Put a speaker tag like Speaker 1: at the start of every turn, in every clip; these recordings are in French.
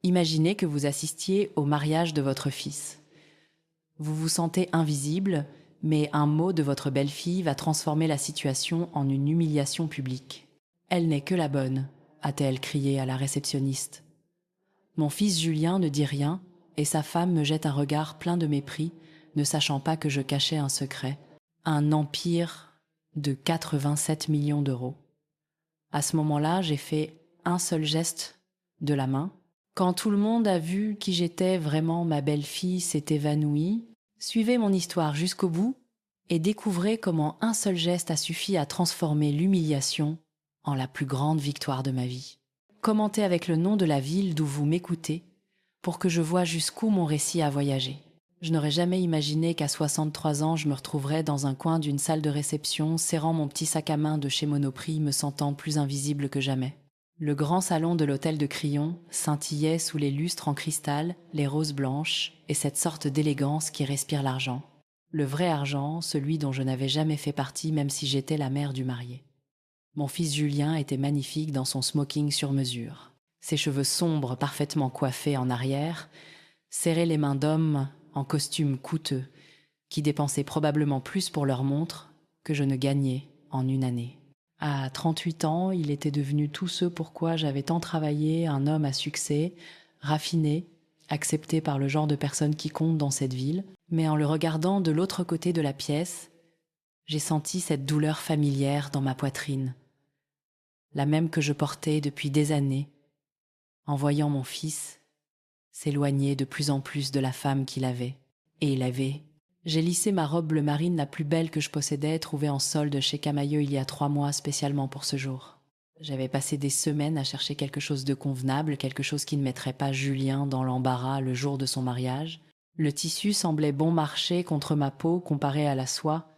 Speaker 1: Imaginez que vous assistiez au mariage de votre fils. Vous vous sentez invisible, mais un mot de votre belle-fille va transformer la situation en une humiliation publique. « Elle n'est que la bonne », a-t-elle crié à la réceptionniste. Mon fils Julien ne dit rien, et sa femme me jette un regard plein de mépris, ne sachant pas que je cachais un secret, un empire de 87 millions d'euros. À ce moment-là, j'ai fait un seul geste de la main. Quand tout le monde a vu qui j'étais vraiment, ma belle-fille s'est évanouie. Suivez mon histoire jusqu'au bout et découvrez comment un seul geste a suffi à transformer l'humiliation en la plus grande victoire de ma vie. Commentez avec le nom de la ville d'où vous m'écoutez pour que je voie jusqu'où mon récit a voyagé. Je n'aurais jamais imaginé qu'à 63 ans, je me retrouverais dans un coin d'une salle de réception, serrant mon petit sac à main de chez Monoprix, me sentant plus invisible que jamais. Le grand salon de l'hôtel de Crillon scintillait sous les lustres en cristal, les roses blanches et cette sorte d'élégance qui respire l'argent. Le vrai argent, celui dont je n'avais jamais fait partie même si j'étais la mère du marié. Mon fils Julien était magnifique dans son smoking sur mesure. Ses cheveux sombres parfaitement coiffés en arrière serraient les mains d'hommes en costume coûteux qui dépensaient probablement plus pour leur montre que je ne gagnais en une année. À 38 ans, il était devenu tout ce pourquoi j'avais tant travaillé, un homme à succès, raffiné, accepté par le genre de personne qui compte dans cette ville. Mais en le regardant de l'autre côté de la pièce, j'ai senti cette douleur familière dans ma poitrine, la même que je portais depuis des années, en voyant mon fils s'éloigner de plus en plus de la femme qu'il avait. Et il avait. J'ai lissé ma robe bleu marine la plus belle que je possédais, trouvée en solde chez Camaïeu il y a 3 mois spécialement pour ce jour. J'avais passé des semaines à chercher quelque chose de convenable, quelque chose qui ne mettrait pas Julien dans l'embarras le jour de son mariage. Le tissu semblait bon marché contre ma peau comparé à la soie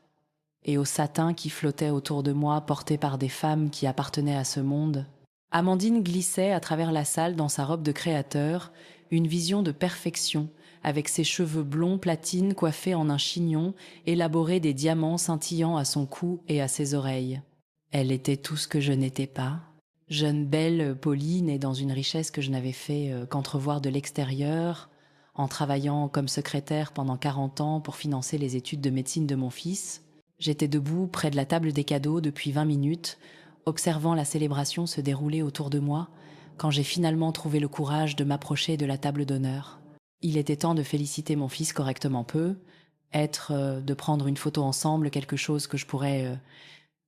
Speaker 1: et au satin qui flottait autour de moi, porté par des femmes qui appartenaient à ce monde. Amandine glissait à travers la salle dans sa robe de créateur, une vision de perfection, avec ses cheveux blonds platine coiffés en un chignon, élaborés des diamants scintillant à son cou et à ses oreilles. Elle était tout ce que je n'étais pas. Jeune, belle, polie, née dans une richesse que je n'avais fait qu'entrevoir de l'extérieur, en travaillant comme secrétaire pendant 40 ans pour financer les études de médecine de mon fils. J'étais debout près de la table des cadeaux depuis 20 minutes, observant la célébration se dérouler autour de moi, quand j'ai finalement trouvé le courage de m'approcher de la table d'honneur. Il était temps de féliciter mon fils correctement peu, de prendre une photo ensemble, quelque chose que je pourrais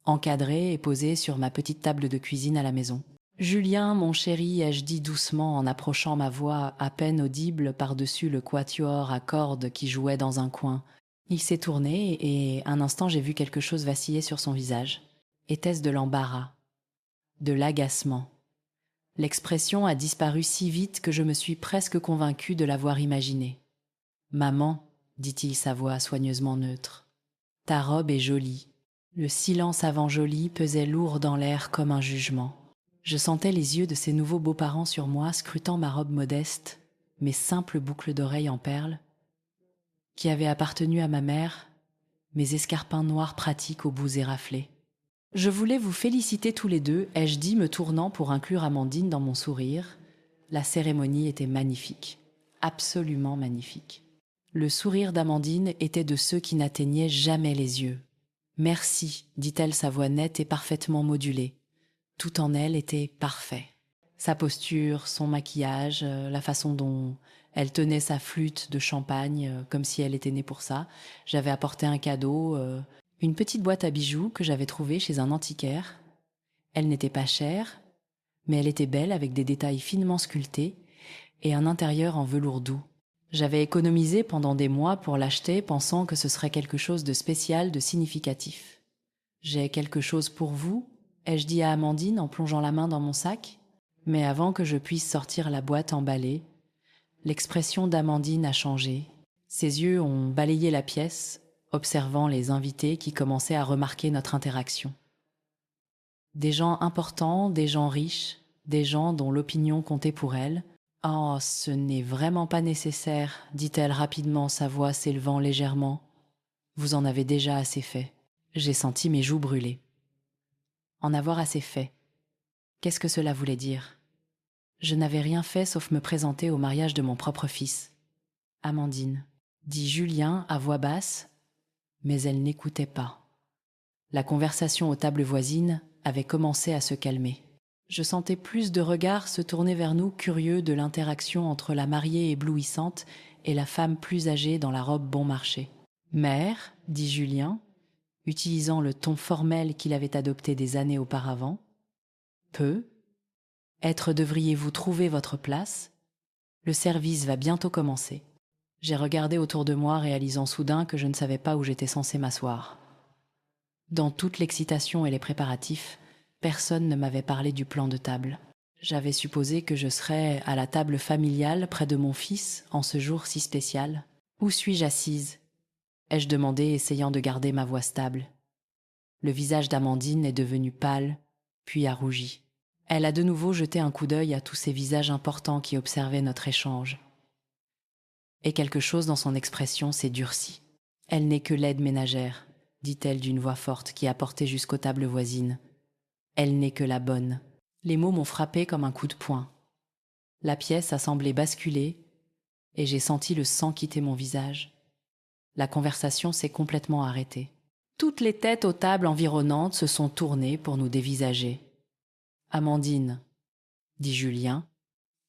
Speaker 1: encadrer et poser sur ma petite table de cuisine à la maison. « Julien, mon chéri », ai-je dit doucement en approchant ma voix à peine audible par-dessus le quatuor à cordes qui jouait dans un coin. Il s'est tourné et un instant j'ai vu quelque chose vaciller sur son visage. Était-ce de l'embarras, de l'agacement? L'expression a disparu si vite que je me suis presque convaincue de l'avoir imaginée. « Maman, dit-il sa voix soigneusement neutre, ta robe est jolie. » Le silence avant joli pesait lourd dans l'air comme un jugement. Je sentais les yeux de ces nouveaux beaux-parents sur moi, scrutant ma robe modeste, mes simples boucles d'oreilles en perles, qui avaient appartenu à ma mère, mes escarpins noirs pratiques aux bouts éraflés. « Je voulais vous féliciter tous les deux, ai-je dit, me tournant pour inclure Amandine dans mon sourire. La cérémonie était magnifique, absolument magnifique. Le sourire d'Amandine était de ceux qui n'atteignaient jamais les yeux. « Merci », dit-elle, sa voix nette et parfaitement modulée. Tout en elle était parfait. Sa posture, son maquillage, la façon dont elle tenait sa flûte de champagne, comme si elle était née pour ça. J'avais apporté un cadeau, une petite boîte à bijoux que j'avais trouvée chez un antiquaire. Elle n'était pas chère, mais elle était belle avec des détails finement sculptés et un intérieur en velours doux. J'avais économisé pendant des mois pour l'acheter, pensant que ce serait quelque chose de spécial, de significatif. « J'ai quelque chose pour vous ?» ai-je dit à Amandine en plongeant la main dans mon sac. Mais avant que je puisse sortir la boîte emballée, l'expression d'Amandine a changé. Ses yeux ont balayé la pièce, observant les invités qui commençaient à remarquer notre interaction. Des gens importants, des gens riches, des gens dont l'opinion comptait pour elle. « Oh, ce n'est vraiment pas nécessaire, » dit-elle rapidement, sa voix s'élevant légèrement. « Vous en avez déjà assez fait. » J'ai senti mes joues brûler. En avoir assez fait. Qu'est-ce que cela voulait dire? Je n'avais rien fait sauf me présenter au mariage de mon propre fils. Amandine, dit Julien à voix basse, mais elle n'écoutait pas. La conversation aux tables voisines avait commencé à se calmer. Je sentais plus de regards se tourner vers nous, curieux de l'interaction entre la mariée éblouissante et la femme plus âgée dans la robe bon marché. « Mère, dit Julien, utilisant le ton formel qu'il avait adopté des années auparavant, peu. Être devriez-vous trouver votre place? Le service va bientôt commencer. » J'ai regardé autour de moi, réalisant soudain que je ne savais pas où j'étais censée m'asseoir. Dans toute l'excitation et les préparatifs, personne ne m'avait parlé du plan de table. J'avais supposé que je serais à la table familiale près de mon fils en ce jour si spécial. « Où suis-je assise ?» ai-je demandé, essayant de garder ma voix stable. Le visage d'Amandine est devenu pâle, puis a rougi. Elle a de nouveau jeté un coup d'œil à tous ces visages importants qui observaient notre échange. Et quelque chose dans son expression s'est durci. « Elle n'est que l'aide ménagère, dit-elle d'une voix forte qui a porté jusqu'aux tables voisines. Elle n'est que la bonne. » Les mots m'ont frappé comme un coup de poing. La pièce a semblé basculer et j'ai senti le sang quitter mon visage. La conversation s'est complètement arrêtée. Toutes les têtes aux tables environnantes se sont tournées pour nous dévisager. « Amandine, dit Julien,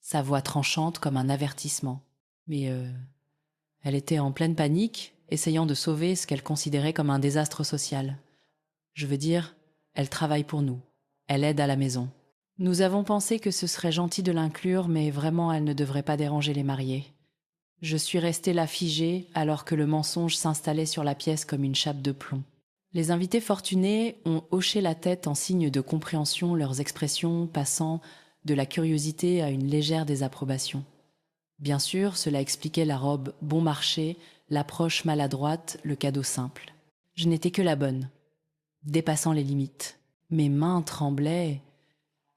Speaker 1: sa voix tranchante comme un avertissement. Mais elle était en pleine panique, essayant de sauver ce qu'elle considérait comme un désastre social. Je veux dire, elle travaille pour nous. Elle aide à la maison. Nous avons pensé que ce serait gentil de l'inclure, mais vraiment elle ne devrait pas déranger les mariés. Je suis restée là figée alors que le mensonge s'installait sur la pièce comme une chape de plomb. Les invités fortunés ont hoché la tête en signe de compréhension, leurs expressions passant de la curiosité à une légère désapprobation. Bien sûr, cela expliquait la robe bon marché, l'approche maladroite, le cadeau simple. Je n'étais que la bonne, dépassant les limites. Mes mains tremblaient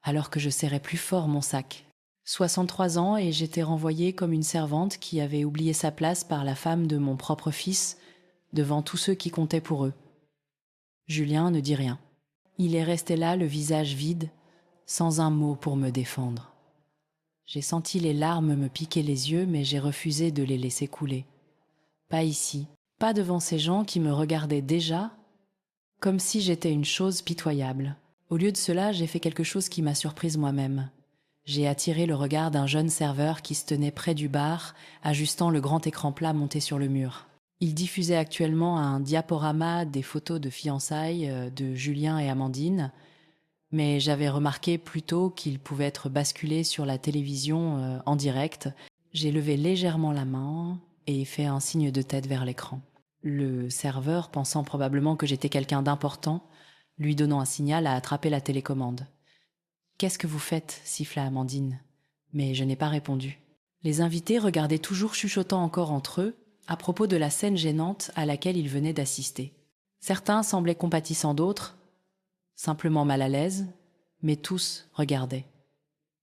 Speaker 1: alors que je serrais plus fort mon sac. 63 ans et j'étais renvoyée comme une servante qui avait oublié sa place par la femme de mon propre fils devant tous ceux qui comptaient pour eux. Julien ne dit rien. Il est resté là, le visage vide, sans un mot pour me défendre. J'ai senti les larmes me piquer les yeux, mais j'ai refusé de les laisser couler. Pas ici, pas devant ces gens qui me regardaient déjà comme si j'étais une chose pitoyable. Au lieu de cela, j'ai fait quelque chose qui m'a surprise moi-même. J'ai attiré le regard d'un jeune serveur qui se tenait près du bar, ajustant le grand écran plat monté sur le mur. Il diffusait actuellement un diaporama des photos de fiançailles de Julien et Amandine, mais j'avais remarqué plus tôt qu'il pouvait être basculé sur la télévision en direct. J'ai levé légèrement la main et fait un signe de tête vers l'écran. Le serveur, pensant probablement que j'étais quelqu'un d'important, lui donnant un signal, a attrapé la télécommande. « Qu'est-ce que vous faites ?» siffla Amandine. Mais je n'ai pas répondu. Les invités regardaient toujours chuchotant encore entre eux à propos de la scène gênante à laquelle ils venaient d'assister. Certains semblaient compatissants d'autres, simplement mal à l'aise, mais tous regardaient.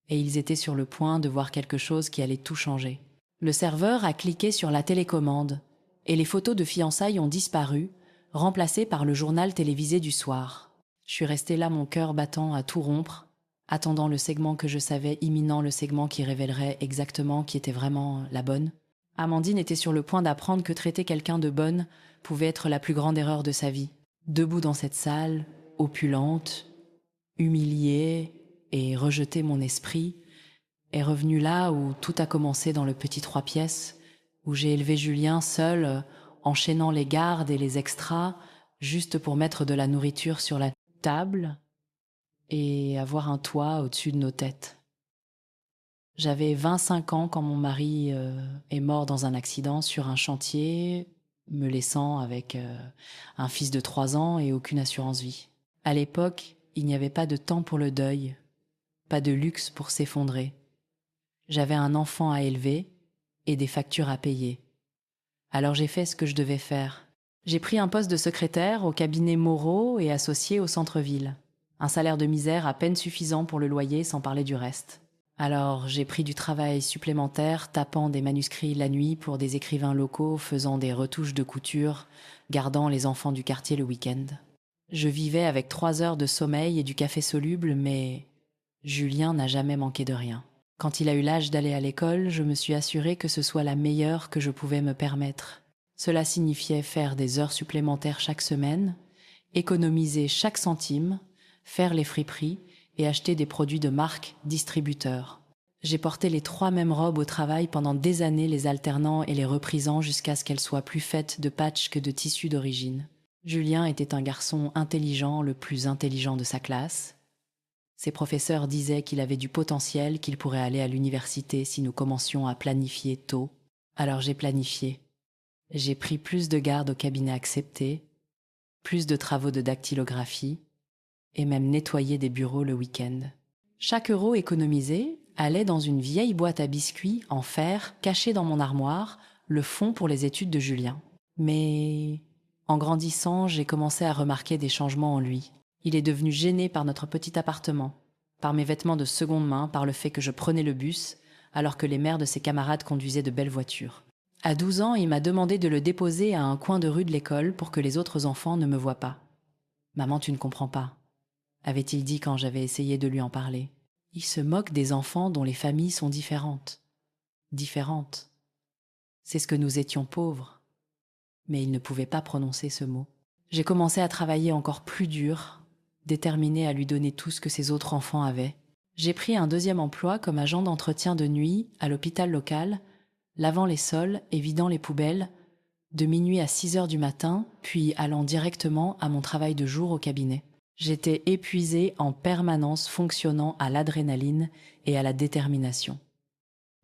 Speaker 1: Et ils étaient sur le point de voir quelque chose qui allait tout changer. Le serveur a cliqué sur la télécommande et les photos de fiançailles ont disparu, remplacées par le journal télévisé du soir. Je suis restée là, mon cœur battant à tout rompre, attendant le segment que je savais imminent, le segment qui révélerait exactement qui était vraiment la bonne. Amandine était sur le point d'apprendre que traiter quelqu'un de bonne pouvait être la plus grande erreur de sa vie. Debout dans cette salle, opulente, humiliée et rejetée, mon esprit est revenu là où tout a commencé dans le petit 3 pièces, où j'ai élevé Julien seul, enchaînant les gardes et les extras, juste pour mettre de la nourriture sur la table et avoir un toit au-dessus de nos têtes. J'avais 25 ans quand mon mari est mort dans un accident sur un chantier, me laissant avec un fils de 3 ans et aucune assurance vie. À l'époque, il n'y avait pas de temps pour le deuil, pas de luxe pour s'effondrer. J'avais un enfant à élever et des factures à payer. Alors j'ai fait ce que je devais faire. J'ai pris un poste de secrétaire au cabinet Moreau et associé au centre-ville. Un salaire de misère à peine suffisant pour le loyer, sans parler du reste. Alors j'ai pris du travail supplémentaire, tapant des manuscrits la nuit pour des écrivains locaux, faisant des retouches de couture, gardant les enfants du quartier le week-end. Je vivais avec 3 heures de sommeil et du café soluble, mais Julien n'a jamais manqué de rien. Quand il a eu l'âge d'aller à l'école, je me suis assurée que ce soit la meilleure que je pouvais me permettre. Cela signifiait faire des heures supplémentaires chaque semaine, économiser chaque centime, faire les friperies et acheter des produits de marque distributeurs. J'ai porté les 3 mêmes robes au travail pendant des années, les alternant et les reprisant jusqu'à ce qu'elles soient plus faites de patch que de tissu d'origine. Julien était un garçon intelligent, le plus intelligent de sa classe. Ses professeurs disaient qu'il avait du potentiel, qu'il pourrait aller à l'université si nous commencions à planifier tôt. Alors j'ai planifié. J'ai pris plus de garde au cabinet accepté, plus de travaux de dactylographie, et même nettoyé des bureaux le week-end. Chaque euro économisé allait dans une vieille boîte à biscuits en fer cachée dans mon armoire, le fonds pour les études de Julien. Mais en grandissant, j'ai commencé à remarquer des changements en lui. Il est devenu gêné par notre petit appartement, par mes vêtements de seconde main, par le fait que je prenais le bus, alors que les mères de ses camarades conduisaient de belles voitures. À 12 ans, il m'a demandé de le déposer à un coin de rue de l'école pour que les autres enfants ne me voient pas. « Maman, tu ne comprends pas », avait-il dit quand j'avais essayé de lui en parler. Il se moque des enfants dont les familles sont différentes. Différentes. C'est ce que nous étions pauvres. Mais il ne pouvait pas prononcer ce mot. J'ai commencé à travailler encore plus dur, déterminée à lui donner tout ce que ses autres enfants avaient. J'ai pris un deuxième emploi comme agent d'entretien de nuit à l'hôpital local, lavant les sols et vidant les poubelles, de minuit à 6 heures du matin, puis allant directement à mon travail de jour au cabinet. J'étais épuisée en permanence, fonctionnant à l'adrénaline et à la détermination.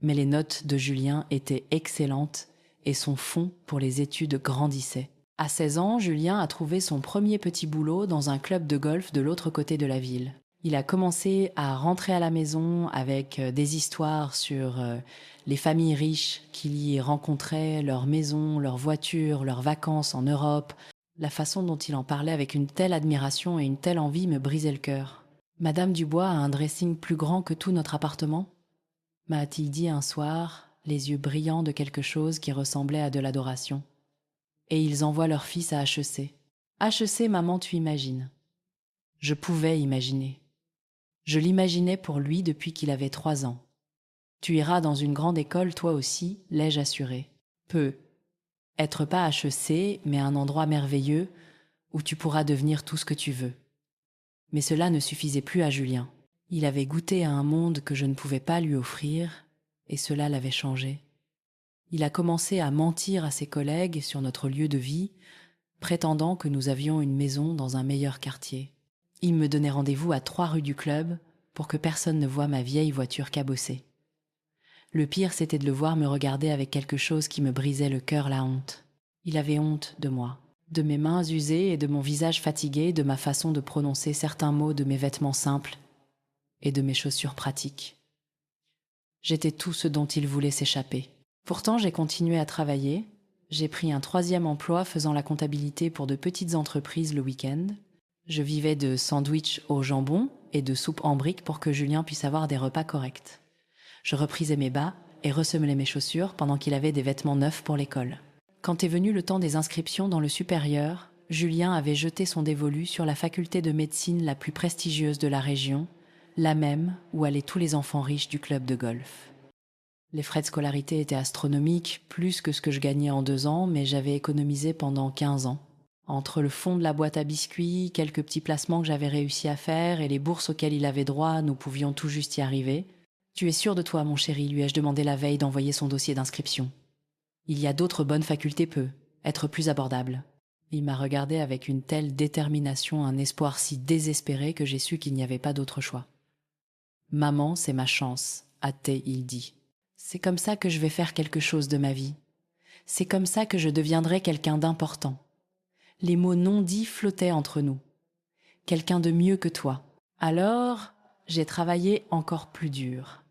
Speaker 1: Mais les notes de Julien étaient excellentes et son fonds pour les études grandissait. À 16 ans, Julien a trouvé son premier petit boulot dans un club de golf de l'autre côté de la ville. Il a commencé à rentrer à la maison avec des histoires sur les familles riches qu'il y rencontrait, leurs maisons, leurs voitures, leurs vacances en Europe. La façon dont il en parlait avec une telle admiration et une telle envie me brisait le cœur. « Madame Dubois a un dressing plus grand que tout notre appartement ?» m'a-t-il dit un soir, les yeux brillants de quelque chose qui ressemblait à de l'adoration. Et ils envoient leur fils à HEC. HEC, maman, tu imagines. Je pouvais imaginer. Je l'imaginais pour lui depuis qu'il avait 3 ans. Tu iras dans une grande école, toi aussi, l'ai-je assuré. Être pas HEC, mais un endroit merveilleux où tu pourras devenir tout ce que tu veux. Mais cela ne suffisait plus à Julien. Il avait goûté à un monde que je ne pouvais pas lui offrir, et cela l'avait changé. Il a commencé à mentir à ses collègues sur notre lieu de vie, prétendant que nous avions une maison dans un meilleur quartier. Il me donnait rendez-vous à 3 rues du club pour que personne ne voie ma vieille voiture cabossée. Le pire, c'était de le voir me regarder avec quelque chose qui me brisait le cœur, la honte. Il avait honte de moi, de mes mains usées et de mon visage fatigué, de ma façon de prononcer certains mots, de mes vêtements simples et de mes chaussures pratiques. J'étais tout ce dont il voulait s'échapper. Pourtant, j'ai continué à travailler. J'ai pris un 3e emploi faisant la comptabilité pour de petites entreprises le week-end. Je vivais de sandwichs au jambon et de soupe en briques pour que Julien puisse avoir des repas corrects. Je reprisais mes bas et ressemelais mes chaussures pendant qu'il avait des vêtements neufs pour l'école. Quand est venu le temps des inscriptions dans le supérieur, Julien avait jeté son dévolu sur la faculté de médecine la plus prestigieuse de la région, la même où allaient tous les enfants riches du club de golf. Les frais de scolarité étaient astronomiques, plus que ce que je gagnais en 2 ans, mais j'avais économisé pendant 15 ans. Entre le fond de la boîte à biscuits, quelques petits placements que j'avais réussi à faire et les bourses auxquelles il avait droit, nous pouvions tout juste y arriver. « Tu es sûr de toi, mon chéri ?» lui ai-je demandé la veille d'envoyer son dossier d'inscription. « Il y a d'autres bonnes facultés être plus abordables. » Il m'a regardé avec une telle détermination, un espoir si désespéré que j'ai su qu'il n'y avait pas d'autre choix. « Maman, c'est ma chance, a-t-il dit. C'est comme ça que je vais faire quelque chose de ma vie. C'est comme ça que je deviendrai quelqu'un d'important. » Les mots non dits flottaient entre nous. « Quelqu'un de mieux que toi. » Alors, j'ai travaillé encore plus dur.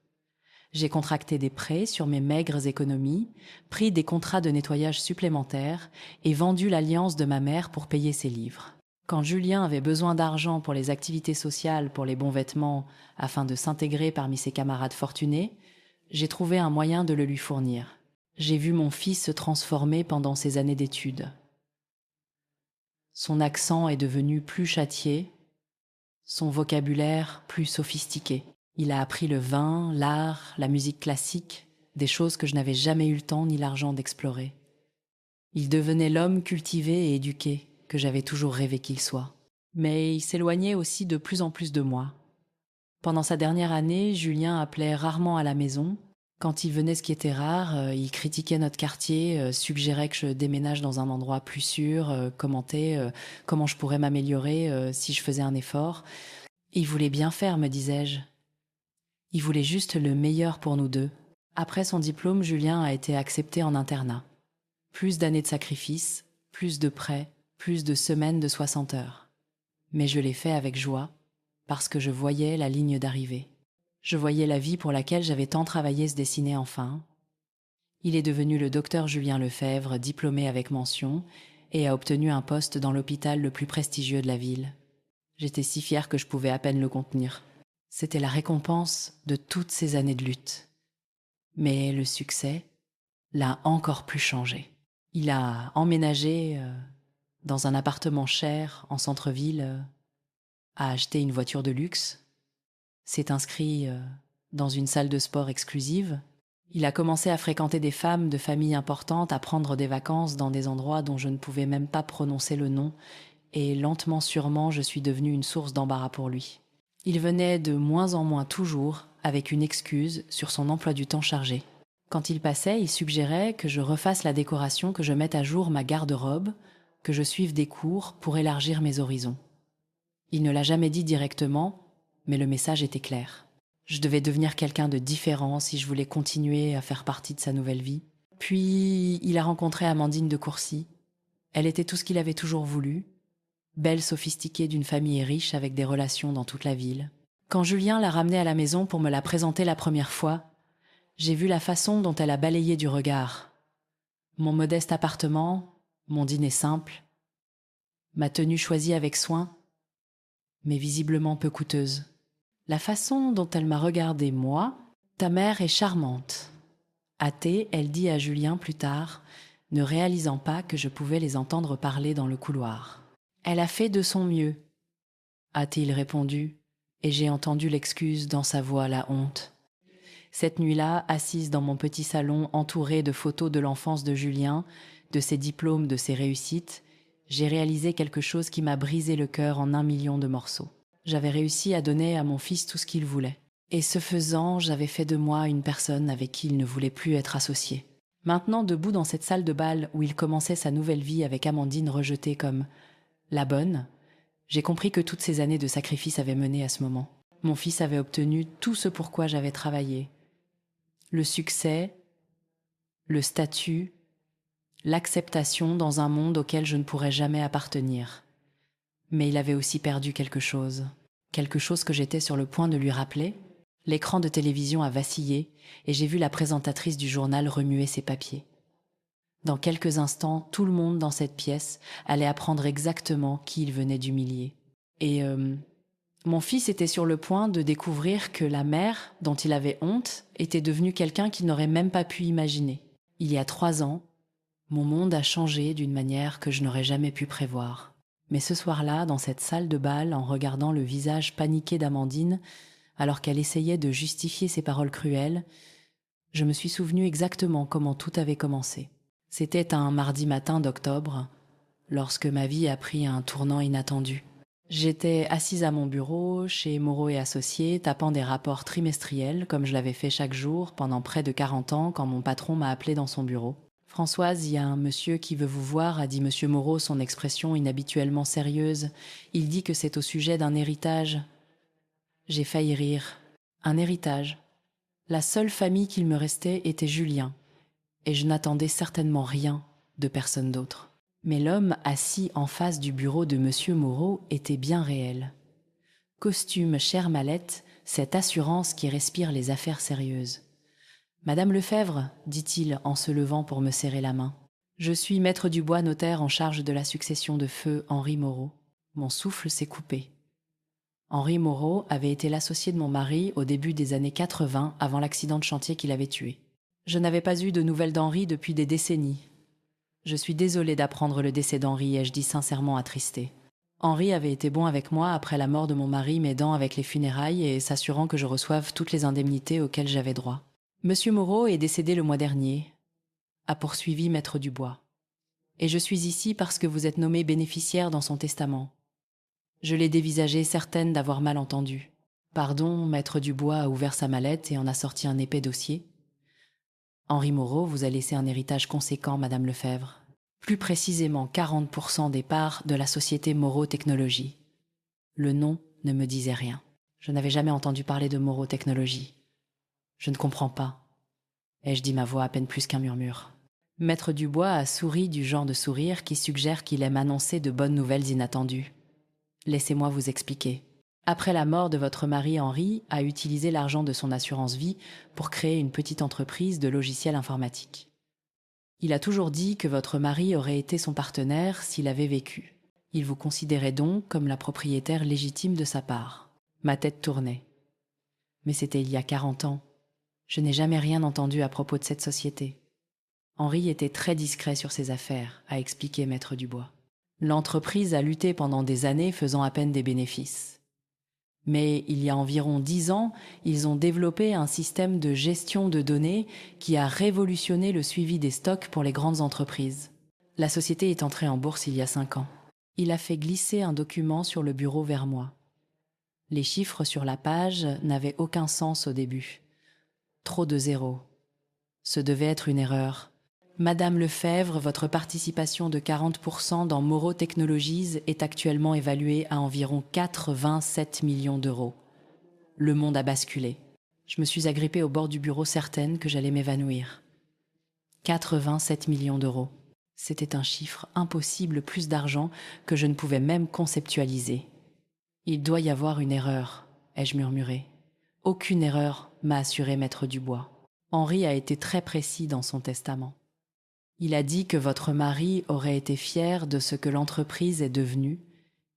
Speaker 1: J'ai contracté des prêts sur mes maigres économies, pris des contrats de nettoyage supplémentaires et vendu l'alliance de ma mère pour payer ses livres. Quand Julien avait besoin d'argent pour les activités sociales, pour les bons vêtements, afin de s'intégrer parmi ses camarades fortunés, j'ai trouvé un moyen de le lui fournir. J'ai vu mon fils se transformer pendant ses années d'études. Son accent est devenu plus châtié, son vocabulaire plus sophistiqué. Il a appris le vin, l'art, la musique classique, des choses que je n'avais jamais eu le temps ni l'argent d'explorer. Il devenait l'homme cultivé et éduqué que j'avais toujours rêvé qu'il soit. Mais il s'éloignait aussi de plus en plus de moi. Pendant sa dernière année, Julien appelait rarement à la maison. Quand il venait, ce qui était rare, il critiquait notre quartier, suggérait que je déménage dans un endroit plus sûr, commentait comment je pourrais m'améliorer si je faisais un effort. Il voulait bien faire, me disais-je. Il voulait juste le meilleur pour nous deux. Après son diplôme, Julien a été accepté en internat. Plus d'années de sacrifice, plus de prêts, plus de semaines de 60 heures. Mais je l'ai fait avec joie, parce que je voyais la ligne d'arrivée. Je voyais la vie pour laquelle j'avais tant travaillé se dessiner enfin. Il est devenu le docteur Julien Lefebvre, diplômé avec mention, et a obtenu un poste dans l'hôpital le plus prestigieux de la ville. J'étais si fière que je pouvais à peine le contenir. C'était la récompense de toutes ces années de lutte. Mais le succès l'a encore plus changé. Il a emménagé dans un appartement cher en centre-ville, a acheté une voiture de luxe, s'est inscrit dans une salle de sport exclusive. Il a commencé à fréquenter des femmes de familles importantes, à prendre des vacances dans des endroits dont je ne pouvais même pas prononcer le nom, et lentement sûrement je suis devenue une source d'embarras pour lui. Il venait de moins en moins toujours avec une excuse sur son emploi du temps chargé. Quand il passait, il suggérait que je refasse la décoration, que je mette à jour ma garde-robe, que je suive des cours pour élargir mes horizons. Il ne l'a jamais dit directement, mais le message était clair. Je devais devenir quelqu'un de différent si je voulais continuer à faire partie de sa nouvelle vie. Puis, il a rencontré Amandine de Courcy. Elle était tout ce qu'il avait toujours voulu, belle sophistiquée d'une famille riche avec des relations dans toute la ville. Quand Julien l'a ramenée à la maison pour me la présenter la première fois, j'ai vu la façon dont elle a balayé du regard. Mon modeste appartement, mon dîner simple, ma tenue choisie avec soin, mais visiblement peu coûteuse. La façon dont elle m'a regardé, moi, ta mère est charmante. Hâtée, elle dit à Julien plus tard, ne réalisant pas que je pouvais les entendre parler dans le couloir. Elle a fait de son mieux, a-t-il répondu, et j'ai entendu l'excuse dans sa voix, la honte. Cette nuit-là, assise dans mon petit salon, entourée de photos de l'enfance de Julien, de ses diplômes, de ses réussites, j'ai réalisé quelque chose qui m'a brisé le cœur en 1 million de morceaux. J'avais réussi à donner à mon fils tout ce qu'il voulait. Et ce faisant, j'avais fait de moi une personne avec qui il ne voulait plus être associé. Maintenant, debout dans cette salle de bal où il commençait sa nouvelle vie avec Amandine rejetée comme la bonne, j'ai compris que toutes ces années de sacrifice avaient mené à ce moment. Mon fils avait obtenu tout ce pourquoi j'avais travaillé. Le succès, le statut, l'acceptation dans un monde auquel je ne pourrais jamais appartenir. Mais il avait aussi perdu quelque chose que j'étais sur le point de lui rappeler. L'écran de télévision a vacillé et j'ai vu la présentatrice du journal remuer ses papiers. Dans quelques instants, tout le monde dans cette pièce allait apprendre exactement qui il venait d'humilier. Et mon fils était sur le point de découvrir que la mère, dont il avait honte, était devenue quelqu'un qu'il n'aurait même pas pu imaginer. Il y a 3 ans, mon monde a changé d'une manière que je n'aurais jamais pu prévoir. Mais ce soir-là, dans cette salle de bal, en regardant le visage paniqué d'Amandine, alors qu'elle essayait de justifier ses paroles cruelles, je me suis souvenu exactement comment tout avait commencé. C'était un mardi matin d'octobre, lorsque ma vie a pris un tournant inattendu. J'étais assise à mon bureau, chez Moreau et Associés, tapant des rapports trimestriels, comme je l'avais fait chaque jour pendant près de 40 ans, quand mon patron m'a appelé dans son bureau. « Françoise, il y a un monsieur qui veut vous voir », a dit monsieur Moreau, son expression inhabituellement sérieuse. « Il dit que c'est au sujet d'un héritage. » J'ai failli rire. Un héritage. La seule famille qu'il me restait était Julien, et je n'attendais certainement rien de personne d'autre. Mais l'homme assis en face du bureau de monsieur Moreau était bien réel. Costume, chère mallette, cette assurance qui respire les affaires sérieuses. « Madame Lefebvre, dit-il en se levant pour me serrer la main. Je suis maître Dubois, notaire en charge de la succession de feu Henri Moreau. » Mon souffle s'est coupé. Henri Moreau avait été l'associé de mon mari au début des années 80, avant l'accident de chantier qui l'avait tué. Je n'avais pas eu de nouvelles d'Henri depuis des décennies. « Je suis désolée d'apprendre le décès d'Henri, ai-je dit sincèrement attristé. Henri avait été bon avec moi après la mort de mon mari, m'aidant avec les funérailles et s'assurant que je reçoive toutes les indemnités auxquelles j'avais droit. Monsieur Moreau est décédé le mois dernier, a poursuivi Maître Dubois. Et je suis ici parce que vous êtes nommé bénéficiaire dans son testament. Je l'ai dévisagé, certaine d'avoir mal entendu. Pardon, Maître Dubois a ouvert sa mallette et en a sorti un épais dossier. Henri Moreau vous a laissé un héritage conséquent, Madame Lefebvre. Plus précisément 40% des parts de la société Moreau Technologies. Le nom ne me disait rien. Je n'avais jamais entendu parler de Moreau Technologies. Je ne comprends pas, ai-je dit ma voix à peine plus qu'un murmure. Maître Dubois a souri du genre de sourire qui suggère qu'il aime annoncer de bonnes nouvelles inattendues. Laissez-moi vous expliquer. Après la mort de votre mari, Henri a utilisé l'argent de son assurance vie pour créer une petite entreprise de logiciels informatiques. Il a toujours dit que votre mari aurait été son partenaire s'il avait vécu. Il vous considérait donc comme la propriétaire légitime de sa part. Ma tête tournait. Mais c'était il y a 40 ans. Je n'ai jamais rien entendu à propos de cette société. Henri était très discret sur ses affaires, a expliqué Maître Dubois. L'entreprise a lutté pendant des années faisant à peine des bénéfices. Mais il y a environ 10 ans, ils ont développé un système de gestion de données qui a révolutionné le suivi des stocks pour les grandes entreprises. La société est entrée en bourse il y a 5 ans. Il a fait glisser un document sur le bureau vers moi. Les chiffres sur la page n'avaient aucun sens au début. Trop de zéros. Ce devait être une erreur. Madame Lefebvre, votre participation de 40% dans Moreau Technologies est actuellement évaluée à environ 87 millions d'euros. Le monde a basculé. Je me suis agrippée au bord du bureau certaine que j'allais m'évanouir. 87 millions d'euros. C'était un chiffre impossible, plus d'argent que je ne pouvais même conceptualiser. Il doit y avoir une erreur, ai-je murmuré. Aucune erreur, m'a assuré Maître Dubois. Henri a été très précis dans son testament. Il a dit que votre mari aurait été fier de ce que l'entreprise est devenue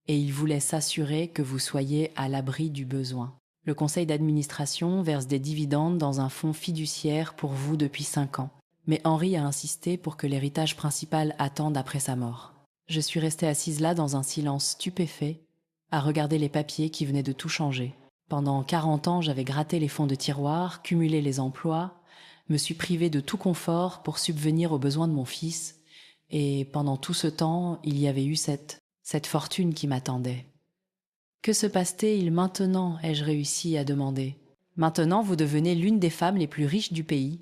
Speaker 1: et il voulait s'assurer que vous soyez à l'abri du besoin. Le conseil d'administration verse des dividendes dans un fonds fiduciaire pour vous depuis 5 ans. Mais Henri a insisté pour que l'héritage principal attende après sa mort. Je suis restée assise là dans un silence stupéfait, à regarder les papiers qui venaient de tout changer. Pendant 40 ans, j'avais gratté les fonds de tiroir, cumulé les emplois, me suis privée de tout confort pour subvenir aux besoins de mon fils, et pendant tout ce temps, il y avait eu cette fortune qui m'attendait. Que se passe-t-il maintenant, ai-je réussi à demander. Maintenant, vous devenez l'une des femmes les plus riches du pays,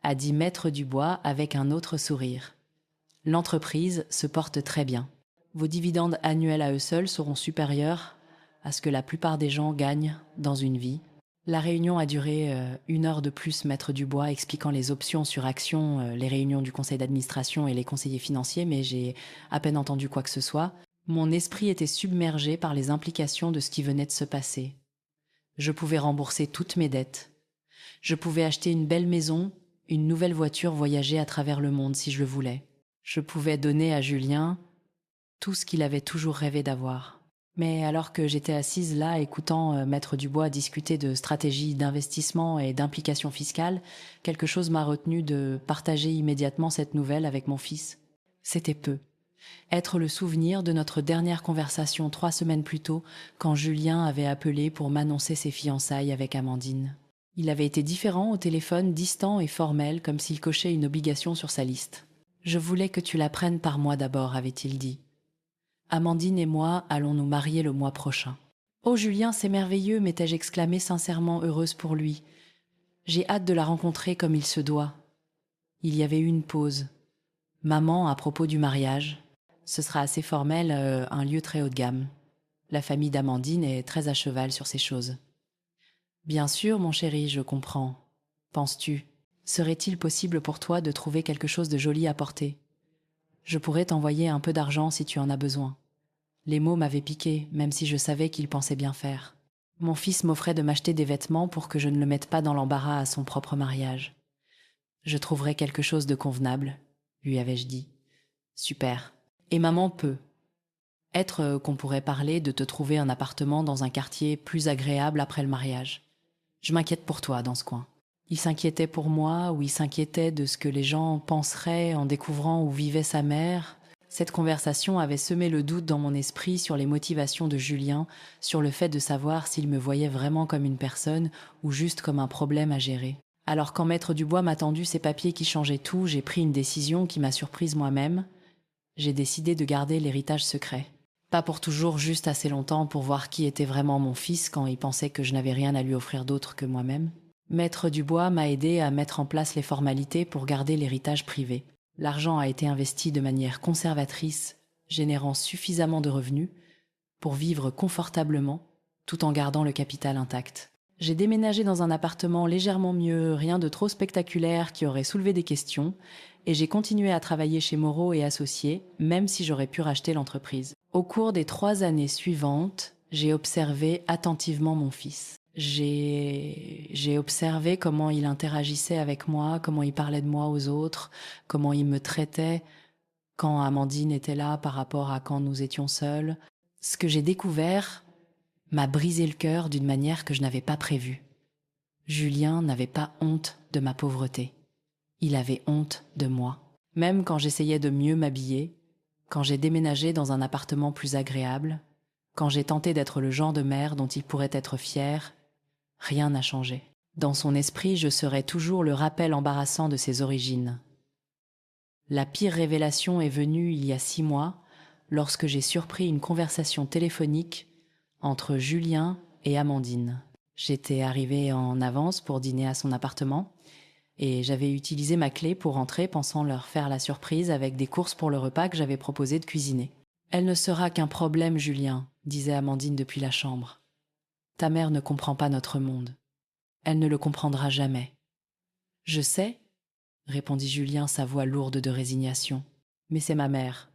Speaker 1: a dit Maître Dubois avec un autre sourire. L'entreprise se porte très bien. Vos dividendes annuels à eux seuls seront supérieurs à ce que la plupart des gens gagnent dans une vie. La réunion a duré 1 heure de plus, Maître Dubois, expliquant les options sur actions, les réunions du conseil d'administration et les conseillers financiers, mais j'ai à peine entendu quoi que ce soit. Mon esprit était submergé par les implications de ce qui venait de se passer. Je pouvais rembourser toutes mes dettes. Je pouvais acheter une belle maison, une nouvelle voiture, voyager à travers le monde si je le voulais. Je pouvais donner à Julien tout ce qu'il avait toujours rêvé d'avoir. Mais alors que j'étais assise là, écoutant Maître Dubois discuter de stratégie d'investissement et d'implication fiscale, quelque chose m'a retenu de partager immédiatement cette nouvelle avec mon fils. C'était peu. Être le souvenir de notre dernière conversation 3 semaines plus tôt, quand Julien avait appelé pour m'annoncer ses fiançailles avec Amandine. Il avait été différent au téléphone, distant et formel, comme s'il cochait une obligation sur sa liste. « Je voulais que tu la prennes par moi d'abord », avait-il dit. Amandine et moi allons nous marier le mois prochain. « Oh Julien, c'est merveilleux !» m'étais-je exclamée sincèrement heureuse pour lui. J'ai hâte de la rencontrer comme il se doit. Il y avait eu une pause. Maman, à propos du mariage. Ce sera assez formel, un lieu très haut de gamme. La famille d'Amandine est très à cheval sur ces choses. Bien sûr, mon chéri, je comprends. Penses-tu, serait-il possible pour toi de trouver quelque chose de joli à porter? Je pourrais t'envoyer un peu d'argent si tu en as besoin. Les mots m'avaient piqué, même si je savais qu'il pensait bien faire. Mon fils m'offrait de m'acheter des vêtements pour que je ne le mette pas dans l'embarras à son propre mariage. Je trouverai quelque chose de convenable, lui avais-je dit. Super. Et maman peut. Être qu'on pourrait parler de te trouver un appartement dans un quartier plus agréable après le mariage. Je m'inquiète pour toi dans ce coin. Il s'inquiétait pour moi ou il s'inquiétait de ce que les gens penseraient en découvrant où vivait sa mère. Cette conversation avait semé le doute dans mon esprit sur les motivations de Julien, sur le fait de savoir s'il me voyait vraiment comme une personne ou juste comme un problème à gérer. Alors quand Maître Dubois m'a tendu ces papiers qui changeaient tout, j'ai pris une décision qui m'a surprise moi-même. J'ai décidé de garder l'héritage secret. Pas pour toujours, juste assez longtemps pour voir qui était vraiment mon fils quand il pensait que je n'avais rien à lui offrir d'autre que moi-même. Maître Dubois m'a aidé à mettre en place les formalités pour garder l'héritage privé. L'argent a été investi de manière conservatrice, générant suffisamment de revenus pour vivre confortablement tout en gardant le capital intact. J'ai déménagé dans un appartement légèrement mieux, rien de trop spectaculaire qui aurait soulevé des questions, et j'ai continué à travailler chez Moreau et Associés, même si j'aurais pu racheter l'entreprise. Au cours des 3 années suivantes, j'ai observé attentivement mon fils. J'ai observé comment il interagissait avec moi, comment il parlait de moi aux autres, comment il me traitait quand Amandine était là par rapport à quand nous étions seuls. Ce que j'ai découvert m'a brisé le cœur d'une manière que je n'avais pas prévue. Julien n'avait pas honte de ma pauvreté. Il avait honte de moi. Même quand j'essayais de mieux m'habiller, quand j'ai déménagé dans un appartement plus agréable, quand j'ai tenté d'être le genre de mère dont il pourrait être fier, rien n'a changé. Dans son esprit, je serai toujours le rappel embarrassant de ses origines. La pire révélation est venue il y a 6 mois, lorsque j'ai surpris une conversation téléphonique entre Julien et Amandine. J'étais arrivée en avance pour dîner à son appartement et j'avais utilisé ma clé pour entrer pensant leur faire la surprise avec des courses pour le repas que j'avais proposé de cuisiner. « Elle ne sera qu'un problème, Julien, » disait Amandine depuis la chambre. « Ta mère ne comprend pas notre monde. Elle ne le comprendra jamais. »« Je sais, » répondit Julien, sa voix lourde de résignation. « Mais c'est ma mère.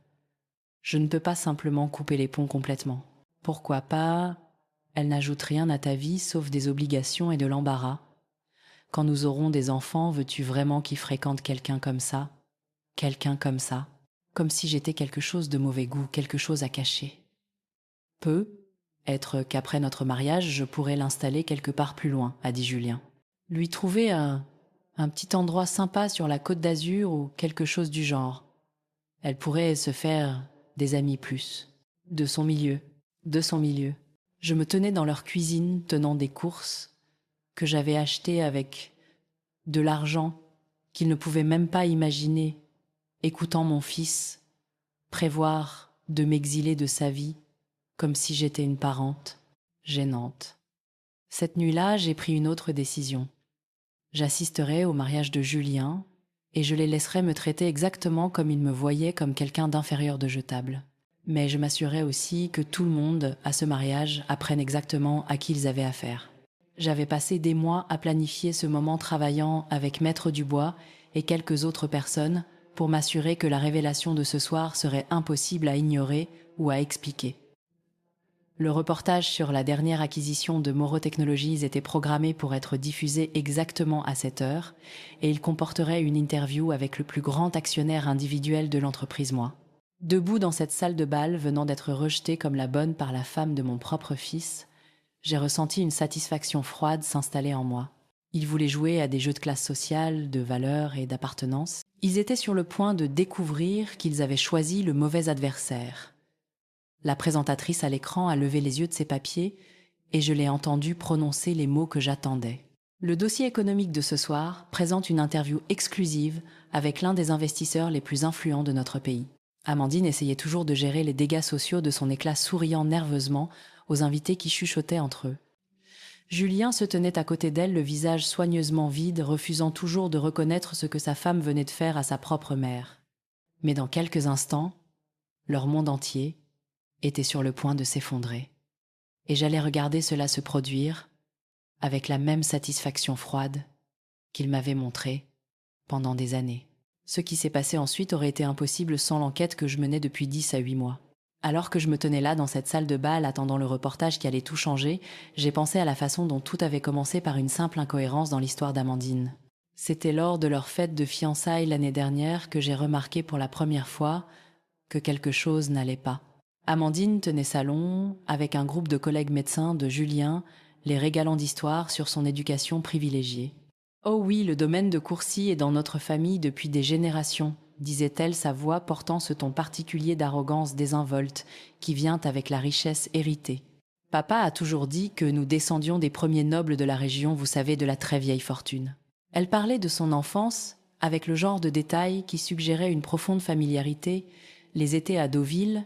Speaker 1: Je ne peux pas simplement couper les ponts complètement. Pourquoi pas? Elle n'ajoute rien à ta vie sauf des obligations et de l'embarras. Quand nous aurons des enfants, veux-tu vraiment qu'ils fréquentent quelqu'un comme ça? Quelqu'un comme ça? Comme si j'étais quelque chose de mauvais goût, quelque chose à cacher. Être qu'après notre mariage, je pourrais l'installer quelque part plus loin, a dit Julien. Lui trouver un petit endroit sympa sur la Côte d'Azur ou quelque chose du genre. Elle pourrait se faire des amis plus. De son milieu. Je me tenais dans leur cuisine, tenant des courses que j'avais achetées avec de l'argent qu'ils ne pouvaient même pas imaginer, écoutant mon fils prévoir de m'exiler de sa vie comme si j'étais une parente gênante. Cette nuit-là, j'ai pris une autre décision. J'assisterai au mariage de Julien et je les laisserai me traiter exactement comme ils me voyaient, comme quelqu'un d'inférieur de jetable. Mais je m'assurerai aussi que tout le monde, à ce mariage, apprenne exactement à qui ils avaient affaire. J'avais passé des mois à planifier ce moment travaillant avec Maître Dubois et quelques autres personnes pour m'assurer que la révélation de ce soir serait impossible à ignorer ou à expliquer. Le reportage sur la dernière acquisition de Moreau Technologies était programmé pour être diffusé exactement à cette heure et il comporterait une interview avec le plus grand actionnaire individuel de l'entreprise Moi. Debout dans cette salle de bal venant d'être rejetée comme la bonne par la femme de mon propre fils, j'ai ressenti une satisfaction froide s'installer en moi. Ils voulaient jouer à des jeux de classe sociale, de valeurs et d'appartenance. Ils étaient sur le point de découvrir qu'ils avaient choisi le mauvais adversaire. La présentatrice à l'écran a levé les yeux de ses papiers et je l'ai entendue prononcer les mots que j'attendais. Le dossier économique de ce soir présente une interview exclusive avec l'un des investisseurs les plus influents de notre pays. Amandine essayait toujours de gérer les dégâts sociaux de son éclat souriant nerveusement aux invités qui chuchotaient entre eux. Julien se tenait à côté d'elle, le visage soigneusement vide, refusant toujours de reconnaître ce que sa femme venait de faire à sa propre mère. Mais dans quelques instants, leur monde entier était sur le point de s'effondrer. Et j'allais regarder cela se produire avec la même satisfaction froide qu'il m'avait montrée pendant des années. Ce qui s'est passé ensuite aurait été impossible sans l'enquête que je menais depuis 10 à 8 mois. Alors que je me tenais là dans cette salle de bal attendant le reportage qui allait tout changer, j'ai pensé à la façon dont tout avait commencé par une simple incohérence dans l'histoire d'Amandine. C'était lors de leur fête de fiançailles l'année dernière que j'ai remarqué pour la première fois que quelque chose n'allait pas. Amandine tenait salon avec un groupe de collègues médecins de Julien, les régalant d'histoires sur son éducation privilégiée. « Oh oui, le domaine de Courcy est dans notre famille depuis des générations », disait-elle, sa voix portant ce ton particulier d'arrogance désinvolte qui vient avec la richesse héritée. Papa a toujours dit que nous descendions des premiers nobles de la région, vous savez, de la très vieille fortune. Elle parlait de son enfance avec le genre de détails qui suggérait une profonde familiarité, les étés à Deauville,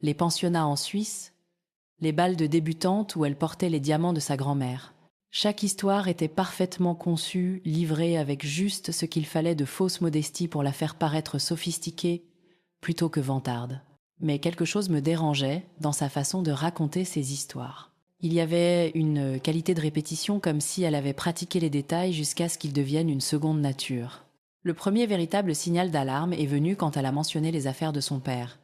Speaker 1: les pensionnats en Suisse, les bals de débutantes où elle portait les diamants de sa grand-mère. Chaque histoire était parfaitement conçue, livrée avec juste ce qu'il fallait de fausse modestie pour la faire paraître sophistiquée plutôt que vantarde. Mais quelque chose me dérangeait dans sa façon de raconter ses histoires. Il y avait une qualité de répétition comme si elle avait pratiqué les détails jusqu'à ce qu'ils deviennent une seconde nature. Le premier véritable signal d'alarme est venu quand elle a mentionné les affaires de son père.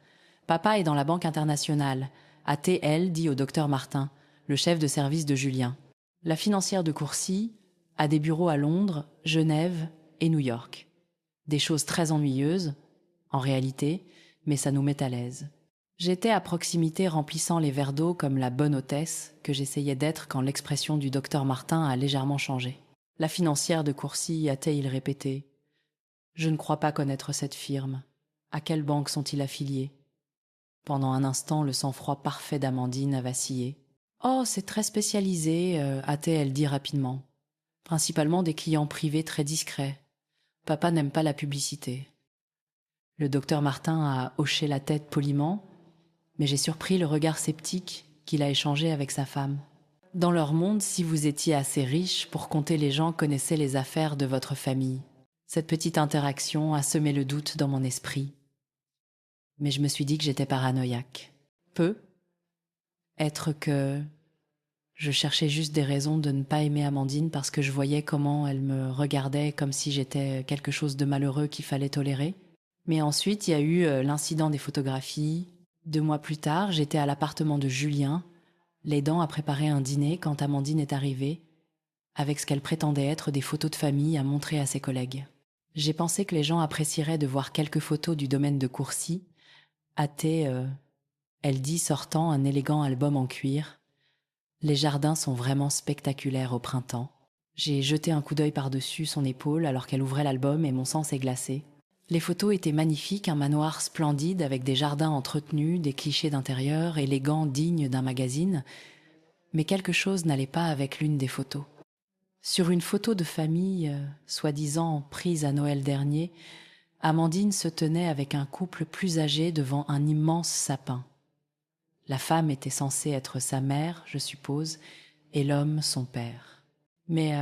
Speaker 1: Papa est dans la Banque internationale, a TL dit au docteur Martin, le chef de service de Julien. La financière de Courcy a des bureaux à Londres, Genève et New York. Des choses très ennuyeuses, en réalité, mais ça nous met à l'aise. J'étais à proximité remplissant les verres d'eau comme la bonne hôtesse que j'essayais d'être quand l'expression du docteur Martin a légèrement changé. La financière de Courcy, a-t-il répété. Je ne crois pas connaître cette firme. À quelle banque sont-ils affiliés? Pendant un instant, le sang-froid parfait d'Amandine a vacillé. Oh, c'est très spécialisé, a-t-elle dit rapidement. Principalement des clients privés très discrets. Papa n'aime pas la publicité. Le docteur Martin a hoché la tête poliment, mais j'ai surpris le regard sceptique qu'il a échangé avec sa femme. Dans leur monde, si vous étiez assez riche pour compter les gens connaissaient les affaires de votre famille. Cette petite interaction a semé le doute dans mon esprit. Mais je me suis dit que j'étais paranoïaque. Peu. Être que je cherchais juste des raisons de ne pas aimer Amandine parce que je voyais comment elle me regardait comme si j'étais quelque chose de malheureux qu'il fallait tolérer. Mais ensuite, il y a eu l'incident des photographies. 2 mois plus tard, j'étais à l'appartement de Julien, l'aidant à préparer un dîner quand Amandine est arrivée, avec ce qu'elle prétendait être des photos de famille à montrer à ses collègues. J'ai pensé que les gens apprécieraient de voir quelques photos du domaine de Courcy. Elle dit sortant un élégant album en cuir. Les jardins sont vraiment spectaculaires au printemps. J'ai jeté un coup d'œil par-dessus son épaule alors qu'elle ouvrait l'album et mon sang s'est glacé. Les photos étaient magnifiques, un manoir splendide avec des jardins entretenus, des clichés d'intérieur, élégants, dignes d'un magazine. Mais quelque chose n'allait pas avec l'une des photos. Sur une photo de famille, soi-disant prise à Noël dernier, Amandine se tenait avec un couple plus âgé devant un immense sapin. La femme était censée être sa mère, je suppose, et l'homme son père. Mais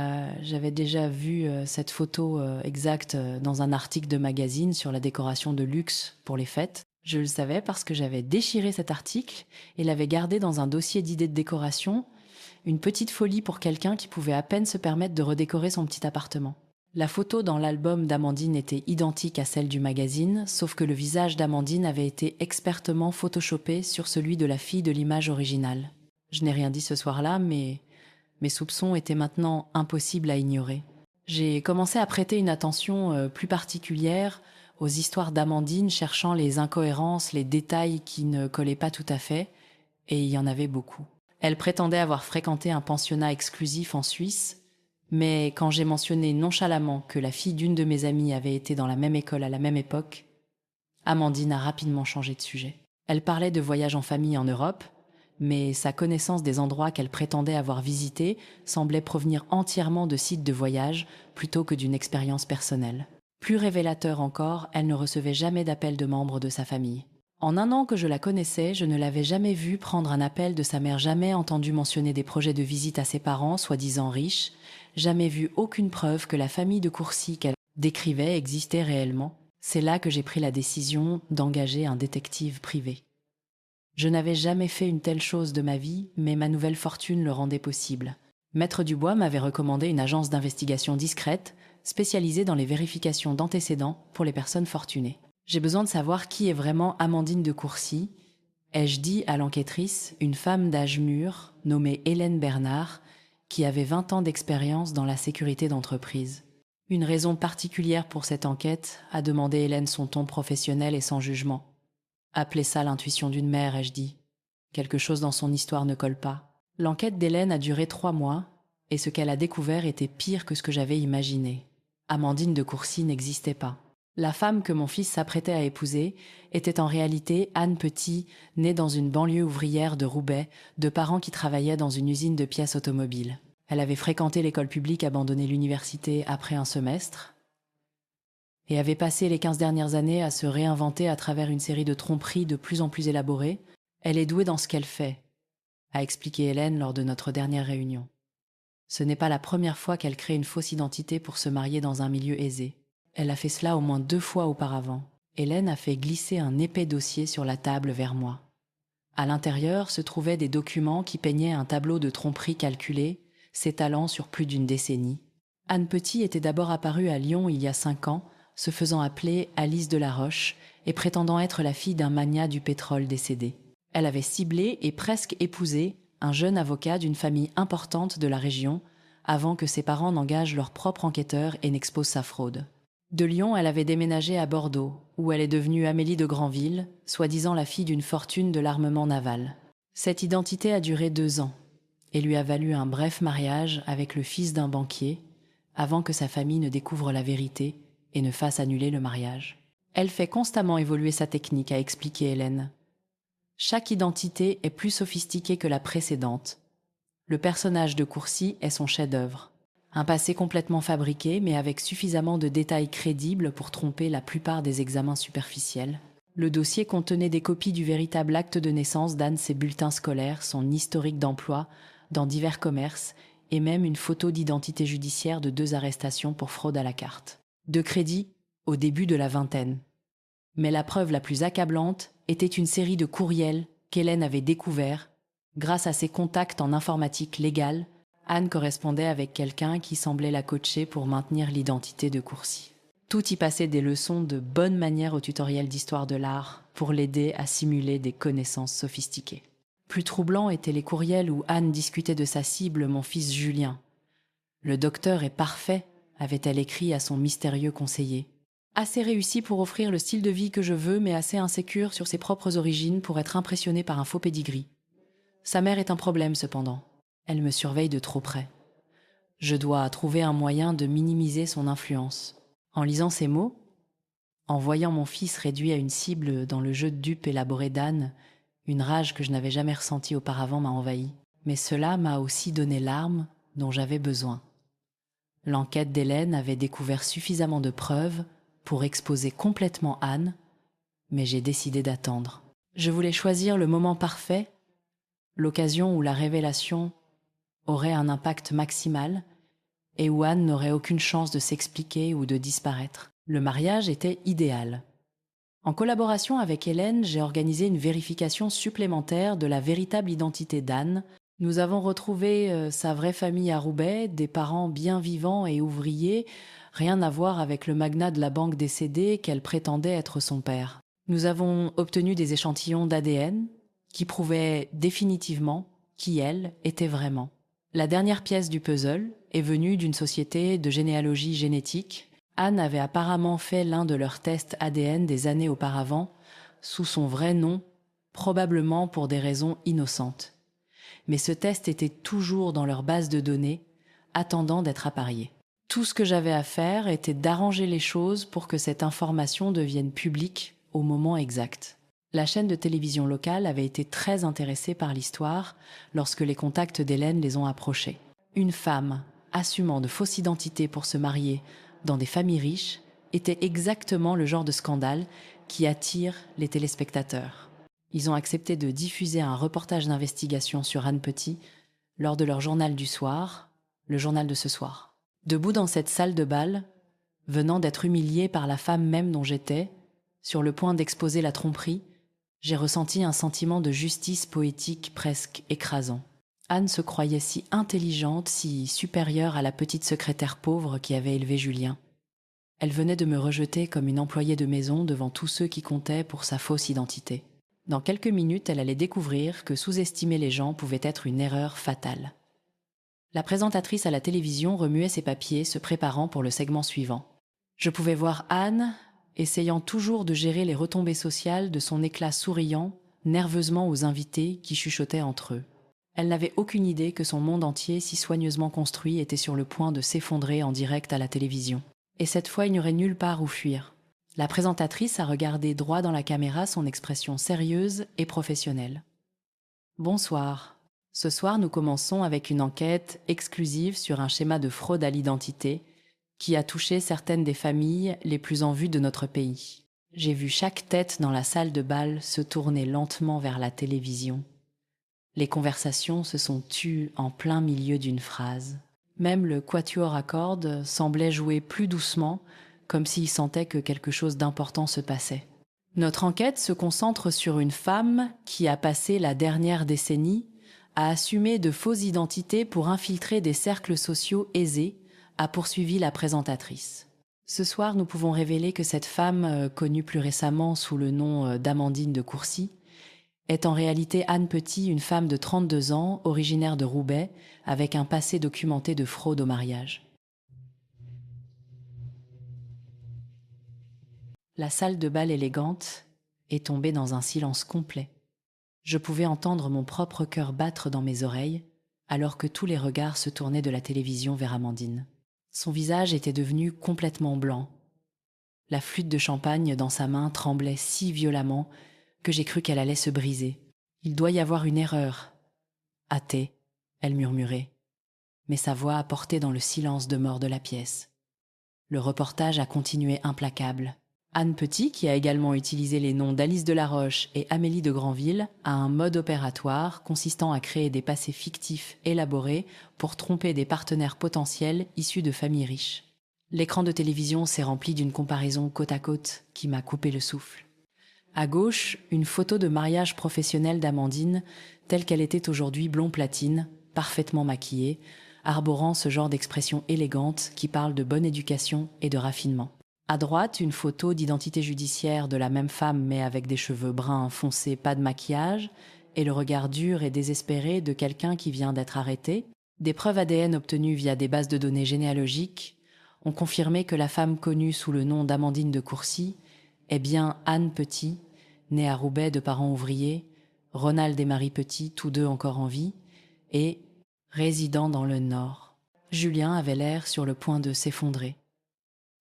Speaker 1: j'avais déjà vu cette photo exacte dans un article de magazine sur la décoration de luxe pour les fêtes. Je le savais parce que j'avais déchiré cet article et l'avais gardé dans un dossier d'idées de décoration, une petite folie pour quelqu'un qui pouvait à peine se permettre de redécorer son petit appartement. La photo dans l'album d'Amandine était identique à celle du magazine, sauf que le visage d'Amandine avait été expertement photoshopé sur celui de la fille de l'image originale. Je n'ai rien dit ce soir-là, mais mes soupçons étaient maintenant impossibles à ignorer. J'ai commencé à prêter une attention plus particulière aux histoires d'Amandine, cherchant les incohérences, les détails qui ne collaient pas tout à fait, et il y en avait beaucoup. Elle prétendait avoir fréquenté un pensionnat exclusif en Suisse, mais quand j'ai mentionné nonchalamment que la fille d'une de mes amies avait été dans la même école à la même époque, Amandine a rapidement changé de sujet. Elle parlait de voyages en famille en Europe, mais sa connaissance des endroits qu'elle prétendait avoir visités semblait provenir entièrement de sites de voyage plutôt que d'une expérience personnelle. Plus révélateur encore, elle ne recevait jamais d'appel de membres de sa famille. En 1 an que je la connaissais, je ne l'avais jamais vue prendre un appel de sa mère, jamais entendu mentionner des projets de visite à ses parents, soi-disant riches, jamais vu aucune preuve que la famille de Courcy qu'elle décrivait existait réellement. C'est là que j'ai pris la décision d'engager un détective privé. Je n'avais jamais fait une telle chose de ma vie, mais ma nouvelle fortune le rendait possible. Maître Dubois m'avait recommandé une agence d'investigation discrète, spécialisée dans les vérifications d'antécédents pour les personnes fortunées. J'ai besoin de savoir qui est vraiment Amandine de Courcy, ai-je dit à l'enquêtrice, une femme d'âge mûr, nommée Hélène Bernard, qui avait 20 ans d'expérience dans la sécurité d'entreprise. Une raison particulière pour cette enquête, a demandé Hélène son ton professionnel et sans jugement. Appelez ça l'intuition d'une mère, ai-je dit. Quelque chose dans son histoire ne colle pas. L'enquête d'Hélène a duré 3 mois, et ce qu'elle a découvert était pire que ce que j'avais imaginé. Amandine de Courcy n'existait pas. La femme que mon fils s'apprêtait à épouser était en réalité Anne Petit, née dans une banlieue ouvrière de Roubaix, de parents qui travaillaient dans une usine de pièces automobiles. Elle avait fréquenté l'école publique, abandonné l'université après un semestre, et avait passé les 15 dernières années à se réinventer à travers une série de tromperies de plus en plus élaborées. Elle est douée dans ce qu'elle fait, a expliqué Hélène lors de notre dernière réunion. Ce n'est pas la première fois qu'elle crée une fausse identité pour se marier dans un milieu aisé. Elle a fait cela au moins 2 fois auparavant. Hélène a fait glisser un épais dossier sur la table vers moi. À l'intérieur se trouvaient des documents qui peignaient un tableau de tromperie calculé, s'étalant sur plus d'une décennie. Anne Petit était d'abord apparue à Lyon il y a 5 ans, se faisant appeler Alice Delaroche et prétendant être la fille d'un magnat du pétrole décédé. Elle avait ciblé et presque épousé un jeune avocat d'une famille importante de la région avant que ses parents n'engagent leur propre enquêteur et n'exposent sa fraude. De Lyon, elle avait déménagé à Bordeaux, où elle est devenue Amélie de Granville, soi-disant la fille d'une fortune de l'armement naval. Cette identité a duré 2 ans et lui a valu un bref mariage avec le fils d'un banquier, avant que sa famille ne découvre la vérité et ne fasse annuler le mariage. Elle fait constamment évoluer sa technique, a expliqué Hélène. Chaque identité est plus sophistiquée que la précédente. Le personnage de Courcy est son chef-d'œuvre. Un passé complètement fabriqué, mais avec suffisamment de détails crédibles pour tromper la plupart des examens superficiels. Le dossier contenait des copies du véritable acte de naissance d'Anne, ses bulletins scolaires, son historique d'emploi dans divers commerces et même une photo d'identité judiciaire de 2 arrestations pour fraude à la carte. De crédit au début de la vingtaine. Mais la preuve la plus accablante était une série de courriels qu'Hélène avait découverts. Grâce à ses contacts en informatique légale, Anne correspondait avec quelqu'un qui semblait la coacher pour maintenir l'identité de Courcy. Tout y passait des leçons de bonne manière au tutoriel d'histoire de l'art pour l'aider à simuler des connaissances sophistiquées. Plus troublants étaient les courriels où Anne discutait de sa cible, mon fils Julien. « Le docteur est parfait », avait-elle écrit à son mystérieux conseiller. Assez réussi pour offrir le style de vie que je veux, mais assez insécure sur ses propres origines pour être impressionnée par un faux pédigree. Sa mère est un problème cependant. Elle me surveille de trop près. Je dois trouver un moyen de minimiser son influence. En lisant ces mots, en voyant mon fils réduit à une cible dans le jeu de dupes élaboré d'Anne, une rage que je n'avais jamais ressentie auparavant m'a envahi. Mais cela m'a aussi donné l'arme dont j'avais besoin. L'enquête d'Hélène avait découvert suffisamment de preuves pour exposer complètement Anne, mais j'ai décidé d'attendre. Je voulais choisir le moment parfait, l'occasion où la révélation aurait un impact maximal et où Anne n'aurait aucune chance de s'expliquer ou de disparaître. Le mariage était idéal. En collaboration avec Hélène, j'ai organisé une vérification supplémentaire de la véritable identité d'Anne. Nous avons retrouvé sa vraie famille à Roubaix, des parents bien vivants et ouvriers, rien à voir avec le magnat de la banque décédé qu'elle prétendait être son père. Nous avons obtenu des échantillons d'ADN qui prouvaient définitivement qui elle était vraiment. La dernière pièce du puzzle est venue d'une société de généalogie génétique. Anne avait apparemment fait l'un de leurs tests ADN des années auparavant, sous son vrai nom, probablement pour des raisons innocentes. Mais ce test était toujours dans leur base de données, attendant d'être apparié. Tout ce que j'avais à faire était d'arranger les choses pour que cette information devienne publique au moment exact. La chaîne de télévision locale avait été très intéressée par l'histoire lorsque les contacts d'Hélène les ont approchés. Une femme assumant de fausses identités pour se marier dans des familles riches était exactement le genre de scandale qui attire les téléspectateurs. Ils ont accepté de diffuser un reportage d'investigation sur Anne Petit lors de leur journal du soir, le journal de ce soir. Debout dans cette salle de bal, venant d'être humiliée par la femme même dont j'étais, sur le point d'exposer la tromperie, j'ai ressenti un sentiment de justice poétique presque écrasant. Anne se croyait si intelligente, si supérieure à la petite secrétaire pauvre qui avait élevé Julien. Elle venait de me rejeter comme une employée de maison devant tous ceux qui comptaient pour sa fausse identité. Dans quelques minutes, elle allait découvrir que sous-estimer les gens pouvait être une erreur fatale. La présentatrice à la télévision remuait ses papiers, se préparant pour le segment suivant. Je pouvais voir Anne, essayant toujours de gérer les retombées sociales de son éclat souriant, nerveusement aux invités qui chuchotaient entre eux. Elle n'avait aucune idée que son monde entier, si soigneusement construit, était sur le point de s'effondrer en direct à la télévision. Et cette fois, il n'y aurait nulle part où fuir. La présentatrice a regardé droit dans la caméra, son expression sérieuse et professionnelle. Bonsoir. Ce soir, nous commençons avec une enquête exclusive sur un schéma de fraude à l'identité qui a touché certaines des familles les plus en vue de notre pays. J'ai vu chaque tête dans la salle de bal se tourner lentement vers la télévision. Les conversations se sont tues en plein milieu d'une phrase. Même le quatuor à cordes semblait jouer plus doucement, comme s'il sentait que quelque chose d'important se passait. Notre enquête se concentre sur une femme qui a passé la dernière décennie à assumer de fausses identités pour infiltrer des cercles sociaux aisés, a poursuivi la présentatrice. Ce soir, nous pouvons révéler que cette femme, connue plus récemment sous le nom d'Amandine de Courcy, est en réalité Anne Petit, une femme de 32 ans, originaire de Roubaix, avec un passé documenté de fraude au mariage. La salle de bal élégante est tombée dans un silence complet. Je pouvais entendre mon propre cœur battre dans mes oreilles, alors que tous les regards se tournaient de la télévision vers Amandine. Son visage était devenu complètement blanc. La flûte de champagne dans sa main tremblait si violemment que j'ai cru qu'elle allait se briser. « Il doit y avoir une erreur. »« Athée », elle murmurait, mais sa voix apportait dans le silence de mort de la pièce. Le reportage a continué implacable. Anne Petit, qui a également utilisé les noms d'Alice Delaroche et Amélie de Granville, a un mode opératoire consistant à créer des passés fictifs élaborés pour tromper des partenaires potentiels issus de familles riches. L'écran de télévision s'est rempli d'une comparaison côte à côte qui m'a coupé le souffle. À gauche, une photo de mariage professionnel d'Amandine, telle qu'elle était aujourd'hui blond platine, parfaitement maquillée, arborant ce genre d'expression élégante qui parle de bonne éducation et de raffinement. À droite, une photo d'identité judiciaire de la même femme mais avec des cheveux bruns foncés, pas de maquillage, et le regard dur et désespéré de quelqu'un qui vient d'être arrêté. Des preuves ADN obtenues via des bases de données généalogiques ont confirmé que la femme connue sous le nom d'Amandine de Courcy est bien Anne Petit, née à Roubaix de parents ouvriers, Ronald et Marie Petit, tous deux encore en vie, et résidant dans le Nord. Julien avait l'air sur le point de s'effondrer.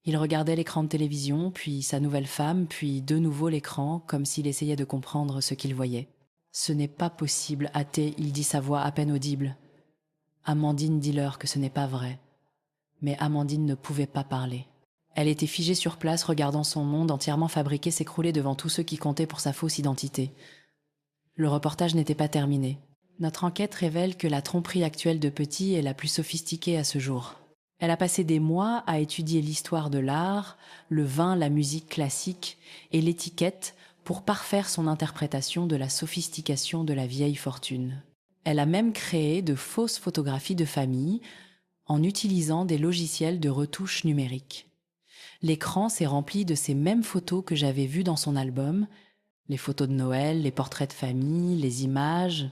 Speaker 1: Il regardait l'écran de télévision, puis sa nouvelle femme, puis de nouveau l'écran, comme s'il essayait de comprendre ce qu'il voyait. « Ce n'est pas possible, Athée, » il dit sa voix à peine audible. « Amandine, dis-leur que ce n'est pas vrai. » Mais Amandine ne pouvait pas parler. Elle était figée sur place, regardant son monde entièrement fabriqué s'écrouler devant tous ceux qui comptaient pour sa fausse identité. Le reportage n'était pas terminé. Notre enquête révèle que la tromperie actuelle de Petit est la plus sophistiquée à ce jour. Elle a passé des mois à étudier l'histoire de l'art, le vin, la musique classique et l'étiquette pour parfaire son interprétation de la sophistication de la vieille fortune. Elle a même créé de fausses photographies de famille en utilisant des logiciels de retouche numérique. L'écran s'est rempli de ces mêmes photos que j'avais vues dans son album, les photos de Noël, les portraits de famille, les images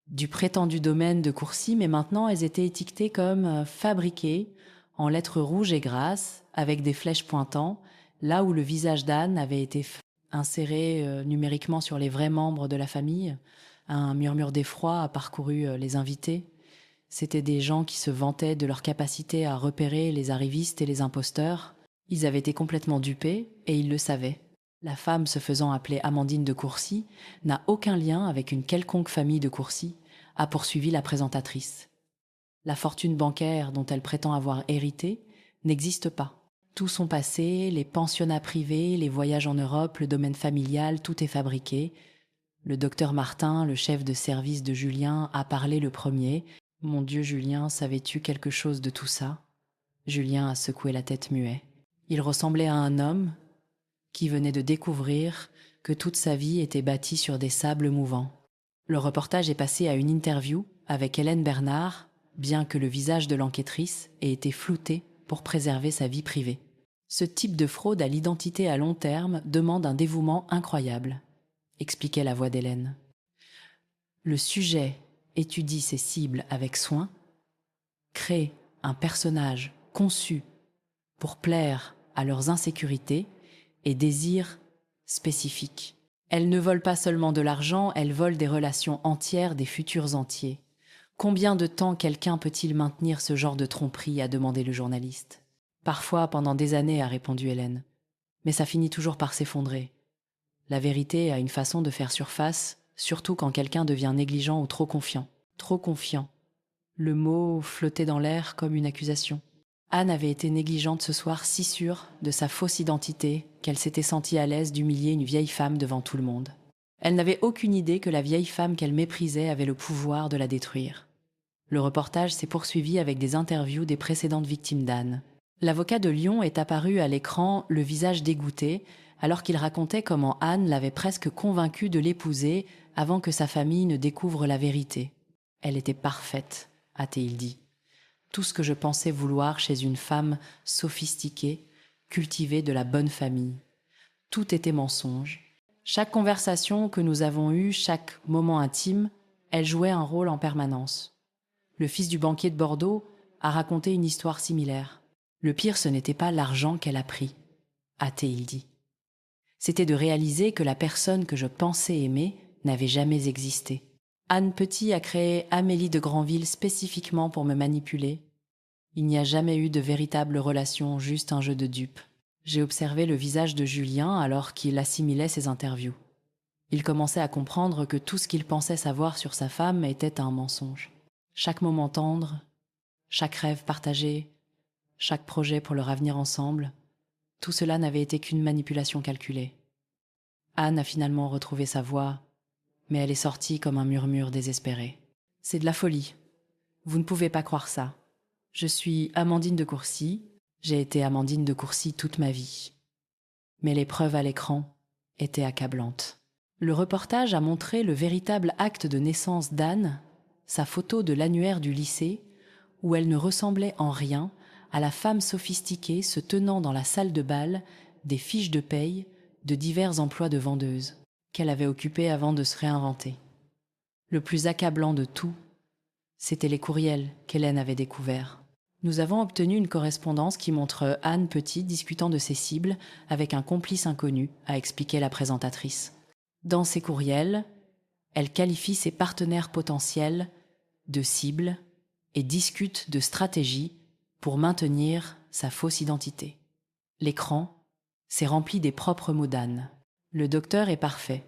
Speaker 1: du prétendu domaine de Courcy, mais maintenant elles étaient étiquetées comme fabriquées en lettres rouges et grasses avec des flèches pointant, là où le visage d'Anne avait été inséré numériquement sur les vrais membres de la famille. Un murmure d'effroi a parcouru les invités. C'étaient des gens qui se vantaient de leur capacité à repérer les arrivistes et les imposteurs. Ils avaient été complètement dupés et ils le savaient. La femme se faisant appeler Amandine de Courcy n'a aucun lien avec une quelconque famille de Courcy, a poursuivi la présentatrice. La fortune bancaire dont elle prétend avoir hérité n'existe pas. Tout son passé, les pensionnats privés, les voyages en Europe, le domaine familial, tout est fabriqué. Le docteur Martin, le chef de service de Julien, a parlé le premier. Mon Dieu, Julien, savais-tu quelque chose de tout ça ? Julien a secoué la tête muet. Il ressemblait à un homme qui venait de découvrir que toute sa vie était bâtie sur des sables mouvants. Le reportage est passé à une interview avec Hélène Bernard, bien que le visage de l'enquêtrice ait été flouté pour préserver sa vie privée. Ce type de fraude à l'identité à long terme demande un dévouement incroyable, expliquait la voix d'Hélène. Le sujet étudie ses cibles avec soin, crée un personnage conçu pour plaire à leurs insécurités et désirs spécifiques. Elles ne volent pas seulement de l'argent, elles volent des relations entières, des futurs entiers. Combien de temps quelqu'un peut-il maintenir ce genre de tromperie, a demandé le journaliste. Parfois pendant des années, a répondu Hélène. Mais ça finit toujours par s'effondrer. La vérité a une façon de faire surface, surtout quand quelqu'un devient négligent ou trop confiant. Trop confiant. Le mot flottait dans l'air comme une accusation. Anne avait été négligente ce soir, si sûre de sa fausse identité qu'elle s'était sentie à l'aise d'humilier une vieille femme devant tout le monde. Elle n'avait aucune idée que la vieille femme qu'elle méprisait avait le pouvoir de la détruire. Le reportage s'est poursuivi avec des interviews des précédentes victimes d'Anne. L'avocat de Lyon est apparu à l'écran, le visage dégoûté, alors qu'il racontait comment Anne l'avait presque convaincue de l'épouser avant que sa famille ne découvre la vérité. Elle était parfaite, a-t-il dit. Tout ce que je pensais vouloir chez une femme sophistiquée, cultivée de la bonne famille. Tout était mensonge. Chaque conversation que nous avons eue, chaque moment intime, elle jouait un rôle en permanence. Le fils du banquier de Bordeaux a raconté une histoire similaire. Le pire, ce n'était pas l'argent qu'elle a pris, a-t-il dit. C'était de réaliser que la personne que je pensais aimer n'avait jamais existé. Anne Petit a créé Amélie de Granville spécifiquement pour me manipuler. Il n'y a jamais eu de véritable relation, juste un jeu de dupes. J'ai observé le visage de Julien alors qu'il assimilait ses interviews. Il commençait à comprendre que tout ce qu'il pensait savoir sur sa femme était un mensonge. Chaque moment tendre, chaque rêve partagé, chaque projet pour leur avenir ensemble, tout cela n'avait été qu'une manipulation calculée. Anne a finalement retrouvé sa voix, mais elle est sortie comme un murmure désespéré. C'est de la folie. Vous ne pouvez pas croire ça. Je suis Amandine de Courcy. J'ai été Amandine de Courcy toute ma vie. Mais les preuves à l'écran étaient accablantes. Le reportage a montré le véritable acte de naissance d'Anne, sa photo de l'annuaire du lycée, où elle ne ressemblait en rien à la femme sophistiquée se tenant dans la salle de bal des fiches de paye de divers emplois de vendeuse qu'elle avait occupés avant de se réinventer. Le plus accablant de tout, c'étaient les courriels qu'Hélène avait découverts. Nous avons obtenu une correspondance qui montre Anne Petit discutant de ses cibles avec un complice inconnu, a expliqué la présentatrice. Dans ces courriels, elle qualifie ses partenaires potentiels de cibles et discute de stratégies pour maintenir sa fausse identité. L'écran s'est rempli des propres mots d'Anne. Le docteur est parfait.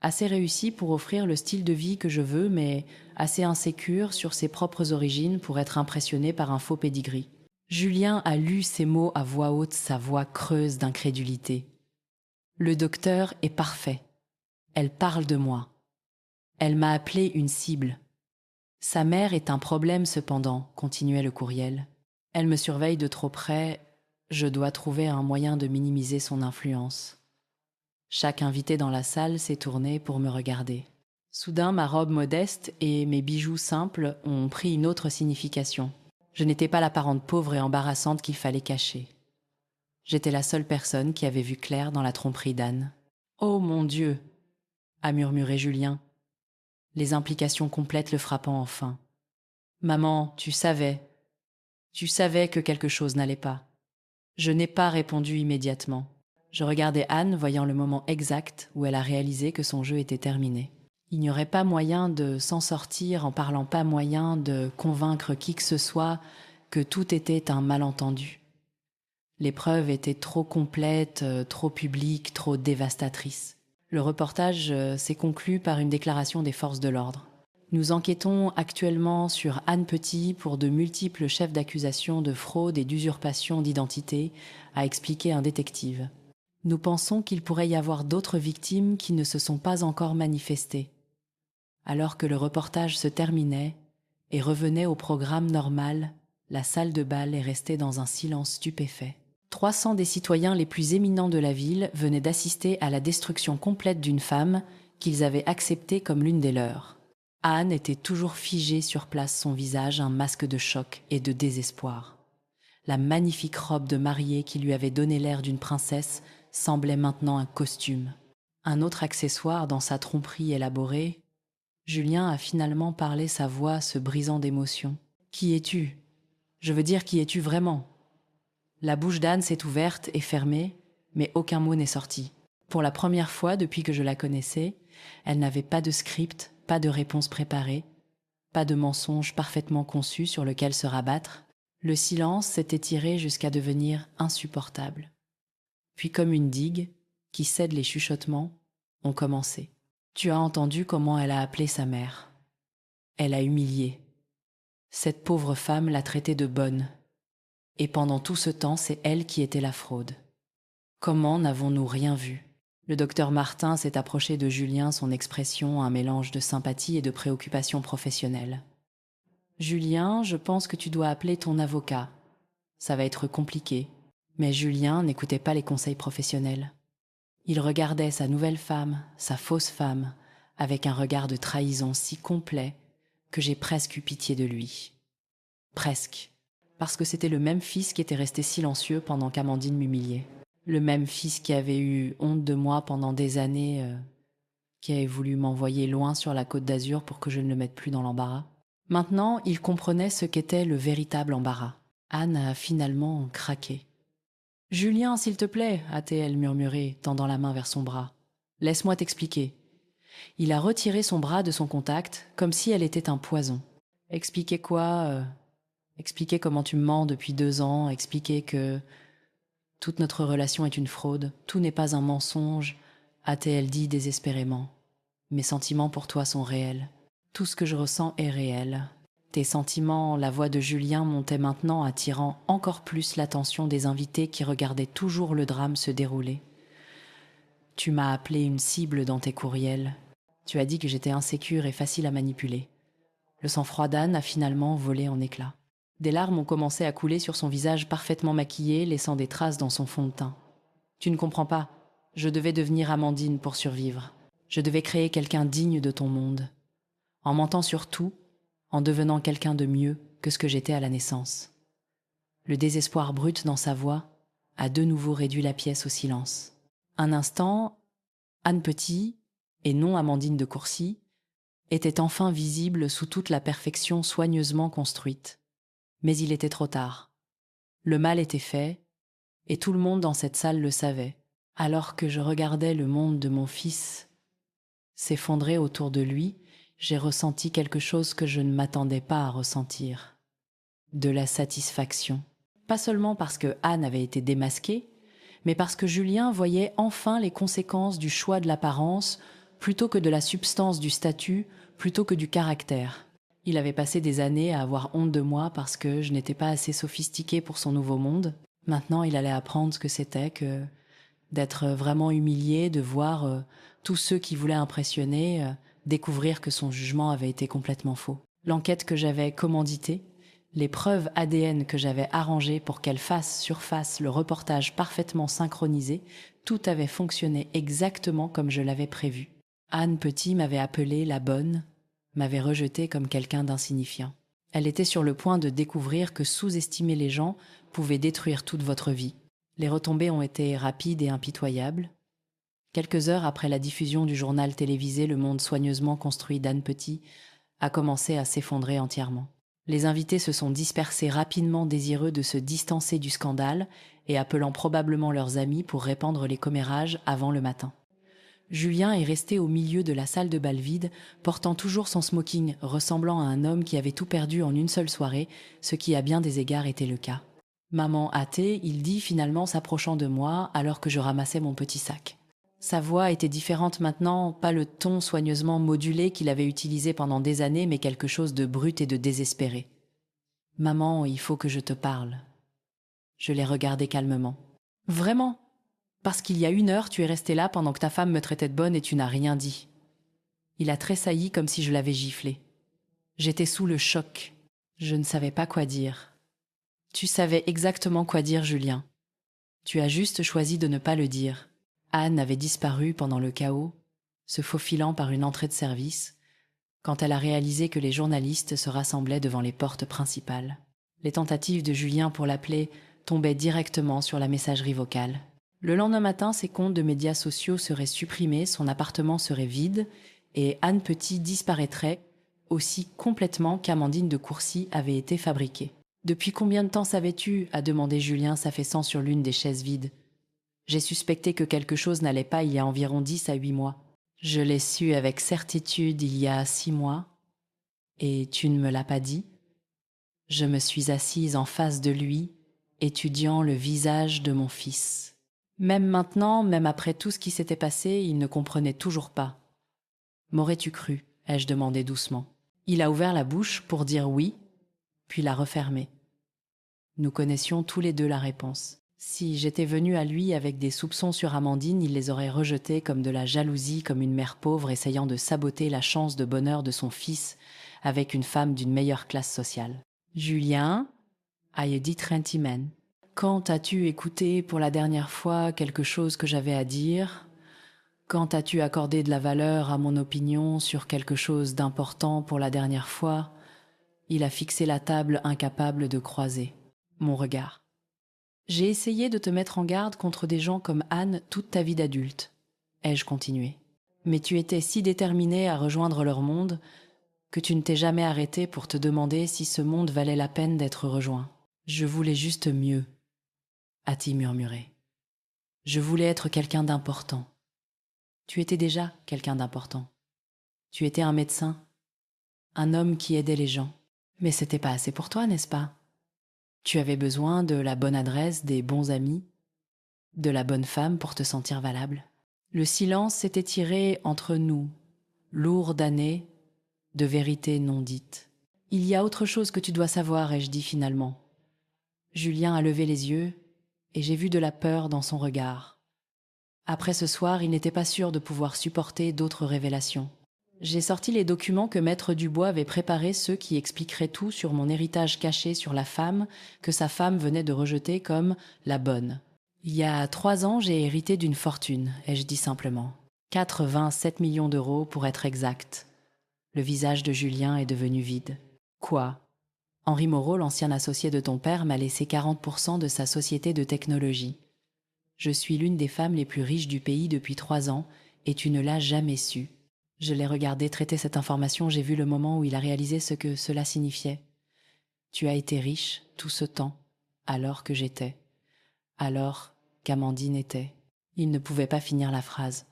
Speaker 1: Assez réussi pour offrir le style de vie que je veux, mais assez insécure sur ses propres origines pour être impressionné par un faux pédigree. Julien a lu ces mots à voix haute, sa voix creuse d'incrédulité. Le docteur est parfait. Elle parle de moi. Elle m'a appelée une cible. Sa mère est un problème cependant, continuait le courriel. Elle me surveille de trop près, je dois trouver un moyen de minimiser son influence. Chaque invité dans la salle s'est tourné pour me regarder. Soudain, ma robe modeste et mes bijoux simples ont pris une autre signification. Je n'étais pas la parente pauvre et embarrassante qu'il fallait cacher. J'étais la seule personne qui avait vu clair dans la tromperie d'Anne. « Oh mon Dieu !» a murmuré Julien, les implications complètes le frappant enfin. « Maman, tu savais que quelque chose n'allait pas. » Je n'ai pas répondu immédiatement. Je regardais Anne, voyant le moment exact où elle a réalisé que son jeu était terminé. Il n'y aurait pas moyen de s'en sortir en parlant, pas moyen de convaincre qui que ce soit que tout était un malentendu. Les preuves étaient trop complètes, trop publiques, trop dévastatrices. Le reportage s'est conclu par une déclaration des forces de l'ordre. Nous enquêtons actuellement sur Anne Petit pour de multiples chefs d'accusation de fraude et d'usurpation d'identité, a expliqué un détective. Nous pensons qu'il pourrait y avoir d'autres victimes qui ne se sont pas encore manifestées. Alors que le reportage se terminait et revenait au programme normal, la salle de bal est restée dans un silence stupéfait. 300 des citoyens les plus éminents de la ville venaient d'assister à la destruction complète d'une femme qu'ils avaient acceptée comme l'une des leurs. Anne était toujours figée sur place, son visage un masque de choc et de désespoir. La magnifique robe de mariée qui lui avait donné l'air d'une princesse semblait maintenant un costume. Un autre accessoire dans sa tromperie élaborée, Julien a finalement parlé, sa voix se brisant d'émotion. « Qui es-tu ? Je veux dire, qui es-tu vraiment ?» La bouche d'Anne s'est ouverte et fermée, mais aucun mot n'est sorti. Pour la première fois depuis que je la connaissais, elle n'avait pas de script, pas de réponse préparée, pas de mensonge parfaitement conçu sur lequel se rabattre. Le silence s'était tiré jusqu'à devenir insupportable. Puis comme une digue, qui cède les chuchotements, ont commencé. Tu as entendu comment elle a appelé sa mère. Elle a humilié. Cette pauvre femme l'a traitée de bonne. Et pendant tout ce temps, c'est elle qui était la fraude. Comment n'avons-nous rien vu? Le docteur Martin s'est approché de Julien, son expression un mélange de sympathie et de préoccupation professionnelle. Julien, je pense que tu dois appeler ton avocat. Ça va être compliqué. Mais Julien n'écoutait pas les conseils professionnels. Il regardait sa nouvelle femme, sa fausse femme, avec un regard de trahison si complet que j'ai presque eu pitié de lui. Presque. Parce que c'était le même fils qui était resté silencieux pendant qu'Amandine m'humiliait. Le même fils qui avait eu honte de moi pendant des années, qui avait voulu m'envoyer loin sur la Côte d'Azur pour que je ne le mette plus dans l'embarras. Maintenant, il comprenait ce qu'était le véritable embarras. Anne a finalement craqué. « Julien, s'il te plaît » a-t-elle murmuré, tendant la main vers son bras. « Laisse-moi t'expliquer. » Il a retiré son bras de son contact, comme si elle était un poison. « Expliquer quoi Expliquer comment tu me mens depuis 2 ans, expliquer que toute notre relation est une fraude, tout n'est pas un mensonge, a-t-elle dit désespérément. Mes sentiments pour toi sont réels. Tout ce que je ressens est réel. Tes sentiments, la voix de Julien montait maintenant, attirant encore plus l'attention des invités qui regardaient toujours le drame se dérouler. Tu m'as appelé une cible dans tes courriels. Tu as dit que j'étais insécure et facile à manipuler. Le sang-froid d'Anne a finalement volé en éclats. Des larmes ont commencé à couler sur son visage parfaitement maquillé, laissant des traces dans son fond de teint. Tu ne comprends pas. Je devais devenir Amandine pour survivre. Je devais créer quelqu'un digne de ton monde. En mentant sur tout, en devenant quelqu'un de mieux que ce que j'étais à la naissance. Le désespoir brut dans sa voix a de nouveau réduit la pièce au silence. Un instant, Anne Petit, et non Amandine de Courcy, était enfin visible sous toute la perfection soigneusement construite. Mais il était trop tard. Le mal était fait, et tout le monde dans cette salle le savait, alors que je regardais le monde de mon fils s'effondrer autour de lui. J'ai ressenti quelque chose que je ne m'attendais pas à ressentir. De la satisfaction. Pas seulement parce que Anne avait été démasquée, mais parce que Julien voyait enfin les conséquences du choix de l'apparence plutôt que de la substance du statut, plutôt que du caractère. Il avait passé des années à avoir honte de moi parce que je n'étais pas assez sophistiquée pour son nouveau monde. Maintenant, il allait apprendre ce que c'était que d'être vraiment humilié, de voir tous ceux qui voulaient impressionner découvrir que son jugement avait été complètement faux. L'enquête que j'avais commanditée, les preuves ADN que j'avais arrangées pour qu'elles fassent surface le reportage parfaitement synchronisé, tout avait fonctionné exactement comme je l'avais prévu. Anne Petit m'avait appelée la bonne, m'avait rejetée comme quelqu'un d'insignifiant. Elle était sur le point de découvrir que sous-estimer les gens pouvait détruire toute votre vie. Les retombées ont été rapides et impitoyables. Quelques heures après la diffusion du journal télévisé, le monde soigneusement construit d'Anne Petit a commencé à s'effondrer entièrement. Les invités se sont dispersés rapidement, désireux de se distancer du scandale et appelant probablement leurs amis pour répandre les commérages avant le matin. Julien est resté au milieu de la salle de bal vide, portant toujours son smoking, ressemblant à un homme qui avait tout perdu en une seule soirée, ce qui à bien des égards était le cas. Maman hâtée, il dit finalement s'approchant de moi alors que je ramassais mon petit sac. Sa voix était différente maintenant, pas le ton soigneusement modulé qu'il avait utilisé pendant des années, mais quelque chose de brut et de désespéré. « Maman, il faut que je te parle. » Je l'ai regardé calmement. « Vraiment ? Parce qu'il y a 1 heure, tu es restée là pendant que ta femme me traitait de bonne et tu n'as rien dit. » Il a tressailli comme si je l'avais giflé. J'étais sous le choc. Je ne savais pas quoi dire. « Tu savais exactement quoi dire, Julien. Tu as juste choisi de ne pas le dire. » Anne avait disparu pendant le chaos, se faufilant par une entrée de service, quand elle a réalisé que les journalistes se rassemblaient devant les portes principales. Les tentatives de Julien pour l'appeler tombaient directement sur la messagerie vocale. Le lendemain matin, ses comptes de médias sociaux seraient supprimés, son appartement serait vide et Anne Petit disparaîtrait aussi complètement qu'Amandine de Courcy avait été fabriquée. « Depuis combien de temps savais-tu » a demandé Julien, s'affaissant sur l'une des chaises vides. J'ai suspecté que quelque chose n'allait pas il y a environ 10 à 8 mois. Je l'ai su avec certitude il y a 6 mois. Et tu ne me l'as pas dit ? Je me suis assise en face de lui, étudiant le visage de mon fils. Même maintenant, même après tout ce qui s'était passé, il ne comprenait toujours pas. « M'aurais-tu cru ?» ai-je demandé doucement. Il a ouvert la bouche pour dire oui, puis l'a refermée. Nous connaissions tous les deux la réponse. Si j'étais venue à lui avec des soupçons sur Amandine, il les aurait rejetés comme de la jalousie, comme une mère pauvre essayant de saboter la chance de bonheur de son fils avec une femme d'une meilleure classe sociale. « Julien, ai dit Trentimen, quand as-tu écouté pour la dernière fois quelque chose que j'avais à dire ? Quand as-tu accordé de la valeur à mon opinion sur quelque chose d'important pour la dernière fois ?» Il a fixé la table, incapable de croiser mon regard. « J'ai essayé de te mettre en garde contre des gens comme Anne toute ta vie d'adulte, ai-je continué. Mais tu étais si déterminée à rejoindre leur monde que tu ne t'es jamais arrêtée pour te demander si ce monde valait la peine d'être rejoint. Je voulais juste mieux, a-t-il murmuré. Je voulais être quelqu'un d'important. Tu étais déjà quelqu'un d'important. Tu étais un médecin, un homme qui aidait les gens. Mais c'était pas assez pour toi, n'est-ce pas ? Tu avais besoin de la bonne adresse, des bons amis, de la bonne femme pour te sentir valable. Le silence s'était tiré entre nous, lourd d'années, de vérités non dites. Il y a autre chose que tu dois savoir, ai-je dit finalement. Julien a levé les yeux et j'ai vu de la peur dans son regard. Après ce soir, il n'était pas sûr de pouvoir supporter d'autres révélations. J'ai sorti les documents que Maître Dubois avait préparés, ceux qui expliqueraient tout sur mon héritage caché sur la femme que sa femme venait de rejeter comme la bonne. Il y a 3 ans, j'ai hérité d'une fortune, ai-je dit simplement. 87 millions d'euros pour être exact. Le visage de Julien est devenu vide. Quoi ? Henri Moreau, l'ancien associé de ton père, m'a laissé 40% de sa société de technologie. Je suis l'une des femmes les plus riches du pays depuis 3 ans et tu ne l'as jamais su. Je l'ai regardé traiter cette information, j'ai vu le moment où il a réalisé ce que cela signifiait. Tu as été riche tout ce temps, alors que j'étais, alors qu'Amandine était. Il ne pouvait pas finir la phrase.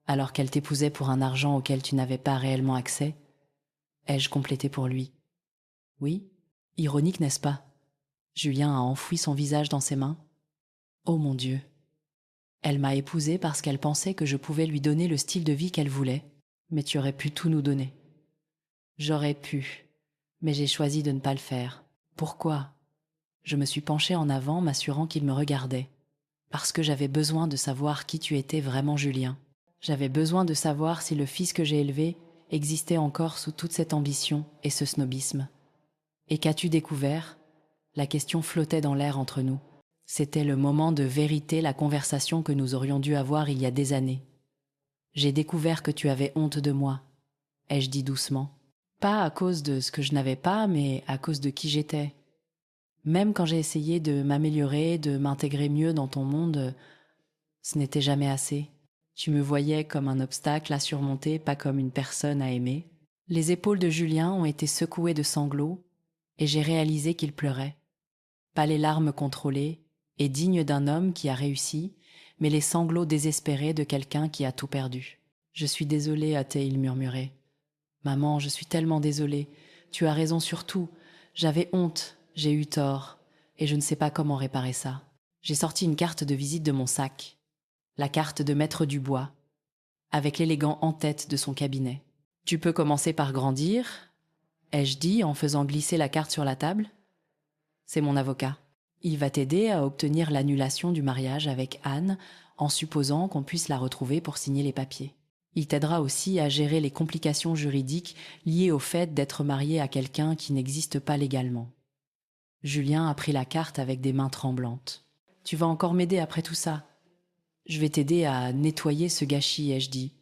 Speaker 1: Alors qu'elle t'épousait pour un argent auquel tu n'avais pas réellement accès, ai-je complété pour lui. Oui, ironique, n'est-ce pas ? Julien a enfoui son visage dans ses mains. Oh mon Dieu ! Elle m'a épousée parce qu'elle pensait que je pouvais lui donner le style de vie qu'elle voulait. Mais tu aurais pu tout nous donner. J'aurais pu, mais j'ai choisi de ne pas le faire. Pourquoi ? Je me suis penchée en avant, m'assurant qu'il me regardait. Parce que j'avais besoin de savoir qui tu étais vraiment, Julien. J'avais besoin de savoir si le fils que j'ai élevé existait encore sous toute cette ambition et ce snobisme. Et qu'as-tu découvert ? La question flottait dans l'air entre nous. C'était le moment de vérité, la conversation que nous aurions dû avoir il y a des années. J'ai découvert que tu avais honte de moi, ai-je dit doucement. Pas à cause de ce que je n'avais pas, mais à cause de qui j'étais. Même quand j'ai essayé de m'améliorer, de m'intégrer mieux dans ton monde, ce n'était jamais assez. Tu me voyais comme un obstacle à surmonter, pas comme une personne à aimer. Les épaules de Julien ont été secouées de sanglots, et j'ai réalisé qu'il pleurait. Pas les larmes contrôlées et dignes d'un homme qui a réussi, mais les sanglots désespérés de quelqu'un qui a tout perdu. « Je suis désolée, a-t-il murmuré. « Maman, je suis tellement désolée. Tu as raison sur tout. J'avais honte, j'ai eu tort, et je ne sais pas comment réparer ça. » J'ai sorti une carte de visite de mon sac, la carte de Maître Dubois, avec l'élégant en-tête de son cabinet. « Tu peux commencer par grandir, ai-je dit en faisant glisser la carte sur la table. C'est mon avocat. Il va t'aider à obtenir l'annulation du mariage avec Anne en supposant qu'on puisse la retrouver pour signer les papiers. Il t'aidera aussi à gérer les complications juridiques liées au fait d'être marié à quelqu'un qui n'existe pas légalement. » Julien a pris la carte avec des mains tremblantes. « Tu vas encore m'aider après tout ça. Je vais t'aider à nettoyer ce gâchis, ai-je dit.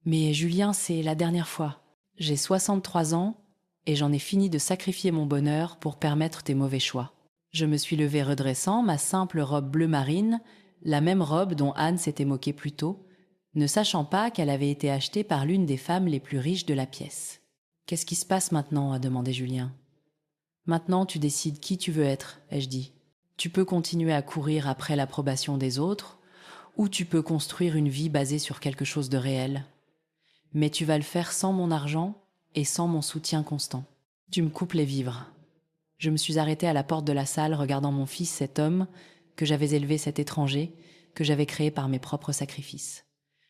Speaker 1: Mais Julien, c'est la dernière fois. J'ai 63 ans et j'en ai fini de sacrifier mon bonheur pour permettre tes mauvais choix. » Je me suis levée redressant ma simple robe bleu marine, la même robe dont Anne s'était moquée plus tôt, ne sachant pas qu'elle avait été achetée par l'une des femmes les plus riches de la pièce. « Qu'est-ce qui se passe maintenant ?» a demandé Julien. « Maintenant, tu décides qui tu veux être, ai-je dit. Tu peux continuer à courir après l'approbation des autres, ou tu peux construire une vie basée sur quelque chose de réel. Mais tu vas le faire sans mon argent et sans mon soutien constant. Tu me coupes les vivres. » Je me suis arrêtée à la porte de la salle, regardant mon fils, cet homme que j'avais élevé, cet étranger, que j'avais créé par mes propres sacrifices.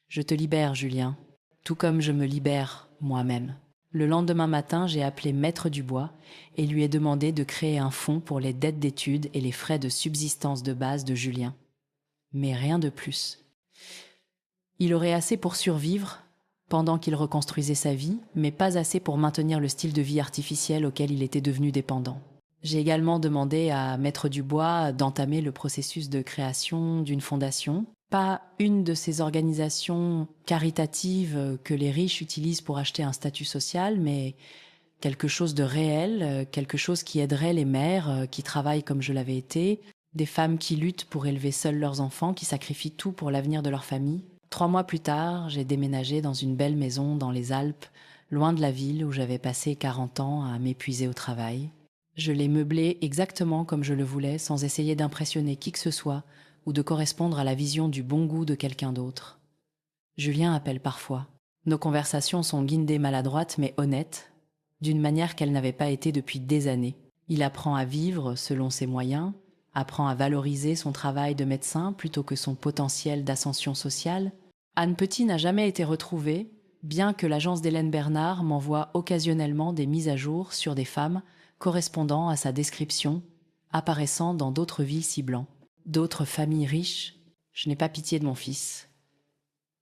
Speaker 1: Je te libère, Julien, tout comme je me libère moi-même. Le lendemain matin, j'ai appelé Maître Dubois et lui ai demandé de créer un fonds pour les dettes d'études et les frais de subsistance de base de Julien. Mais rien de plus. Il aurait assez pour survivre pendant qu'il reconstruisait sa vie, mais pas assez pour maintenir le style de vie artificiel auquel il était devenu dépendant. J'ai également demandé à Maître Dubois d'entamer le processus de création d'une fondation, pas une de ces organisations caritatives que les riches utilisent pour acheter un statut social, mais quelque chose de réel, quelque chose qui aiderait les mères qui travaillent comme je l'avais été, des femmes qui luttent pour élever seules leurs enfants, qui sacrifient tout pour l'avenir de leur famille. 3 mois plus tard, j'ai déménagé dans une belle maison dans les Alpes, loin de la ville où j'avais passé 40 ans à m'épuiser au travail. Je l'ai meublé exactement comme je le voulais, sans essayer d'impressionner qui que ce soit ou de correspondre à la vision du bon goût de quelqu'un d'autre. Julien appelle parfois. Nos conversations sont guindées maladroites mais honnêtes, d'une manière qu'elles n'avaient pas été depuis des années. Il apprend à vivre selon ses moyens, apprend à valoriser son travail de médecin plutôt que son potentiel d'ascension sociale. Anne Petit n'a jamais été retrouvée, bien que l'agence d'Hélène Bernard m'envoie occasionnellement des mises à jour sur des femmes correspondant à sa description, apparaissant dans d'autres villes ciblant. D'autres familles riches, je n'ai pas pitié de mon fils.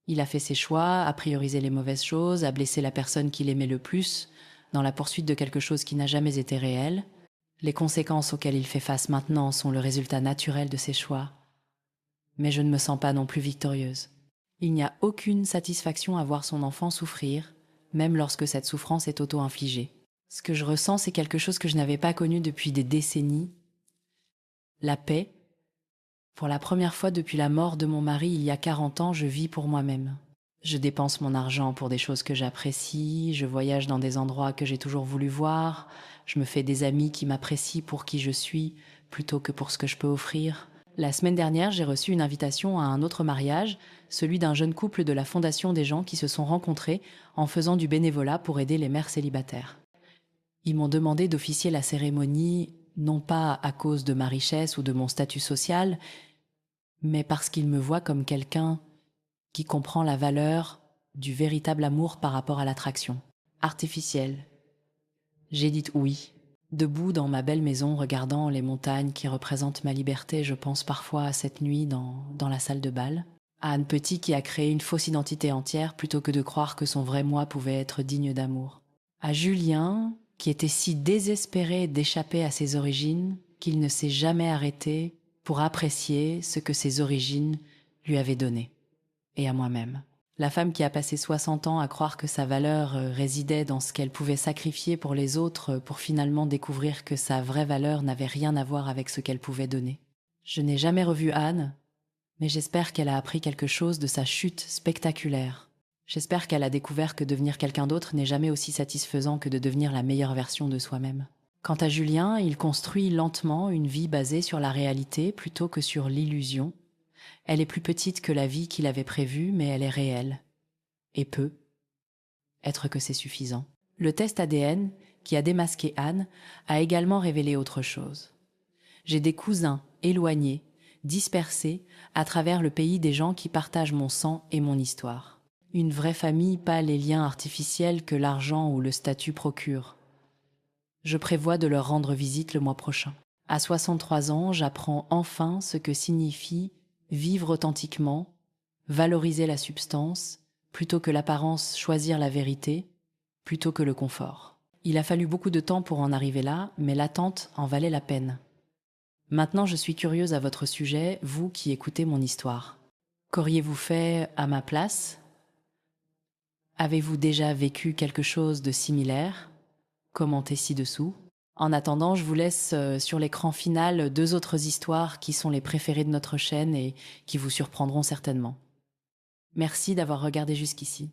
Speaker 1: Il a fait ses choix, a priorisé les mauvaises choses, a blessé la personne qu'il aimait le plus, dans la poursuite de quelque chose qui n'a jamais été réel. Les conséquences auxquelles il fait face maintenant sont le résultat naturel de ses choix. Mais je ne me sens pas non plus victorieuse. Il n'y a aucune satisfaction à voir son enfant souffrir, même lorsque cette souffrance est auto-infligée. Ce que je ressens, c'est quelque chose que je n'avais pas connu depuis des décennies. La paix. Pour la première fois depuis la mort de mon mari il y a 40 ans, je vis pour moi-même. Je dépense mon argent pour des choses que j'apprécie, je voyage dans des endroits que j'ai toujours voulu voir, je me fais des amis qui m'apprécient pour qui je suis, plutôt que pour ce que je peux offrir. La semaine dernière, j'ai reçu une invitation à un autre mariage, celui d'un jeune couple de la Fondation des gens qui se sont rencontrés en faisant du bénévolat pour aider les mères célibataires. Ils m'ont demandé d'officier la cérémonie, non pas à cause de ma richesse ou de mon statut social, mais parce qu'ils me voient comme quelqu'un qui comprend la valeur du véritable amour par rapport à l'attraction artificielle. J'ai dit oui. Debout dans ma belle maison, regardant les montagnes qui représentent ma liberté, je pense parfois à cette nuit dans la salle de bal, à Anne Petit qui a créé une fausse identité entière plutôt que de croire que son vrai moi pouvait être digne d'amour, à Julien qui était si désespéré d'échapper à ses origines qu'il ne s'est jamais arrêté pour apprécier ce que ses origines lui avaient donné, et à moi-même. La femme qui a passé 60 ans à croire que sa valeur résidait dans ce qu'elle pouvait sacrifier pour les autres pour finalement découvrir que sa vraie valeur n'avait rien à voir avec ce qu'elle pouvait donner. Je n'ai jamais revu Anne, mais j'espère qu'elle a appris quelque chose de sa chute spectaculaire. J'espère qu'elle a découvert que devenir quelqu'un d'autre n'est jamais aussi satisfaisant que de devenir la meilleure version de soi-même. Quant à Julien, il construit lentement une vie basée sur la réalité plutôt que sur l'illusion. Elle est plus petite que la vie qu'il avait prévue, mais elle est réelle. Et peut être que c'est suffisant. Le test ADN, qui a démasqué Anne, a également révélé autre chose. J'ai des cousins éloignés, dispersés à travers le pays des gens qui partagent mon sang et mon histoire. Une vraie famille, pas les liens artificiels que l'argent ou le statut procurent. Je prévois de leur rendre visite le mois prochain. À 63 ans, j'apprends enfin ce que signifie vivre authentiquement, valoriser la substance, plutôt que l'apparence, choisir la vérité, plutôt que le confort. Il a fallu beaucoup de temps pour en arriver là, mais l'attente en valait la peine. Maintenant, je suis curieuse à votre sujet, vous qui écoutez mon histoire. Qu'auriez-vous fait à ma place ? Avez-vous déjà vécu quelque chose de similaire ? Commentez ci-dessous. En attendant, je vous laisse sur l'écran final 2 autres histoires qui sont les préférées de notre chaîne et qui vous surprendront certainement. Merci d'avoir regardé jusqu'ici.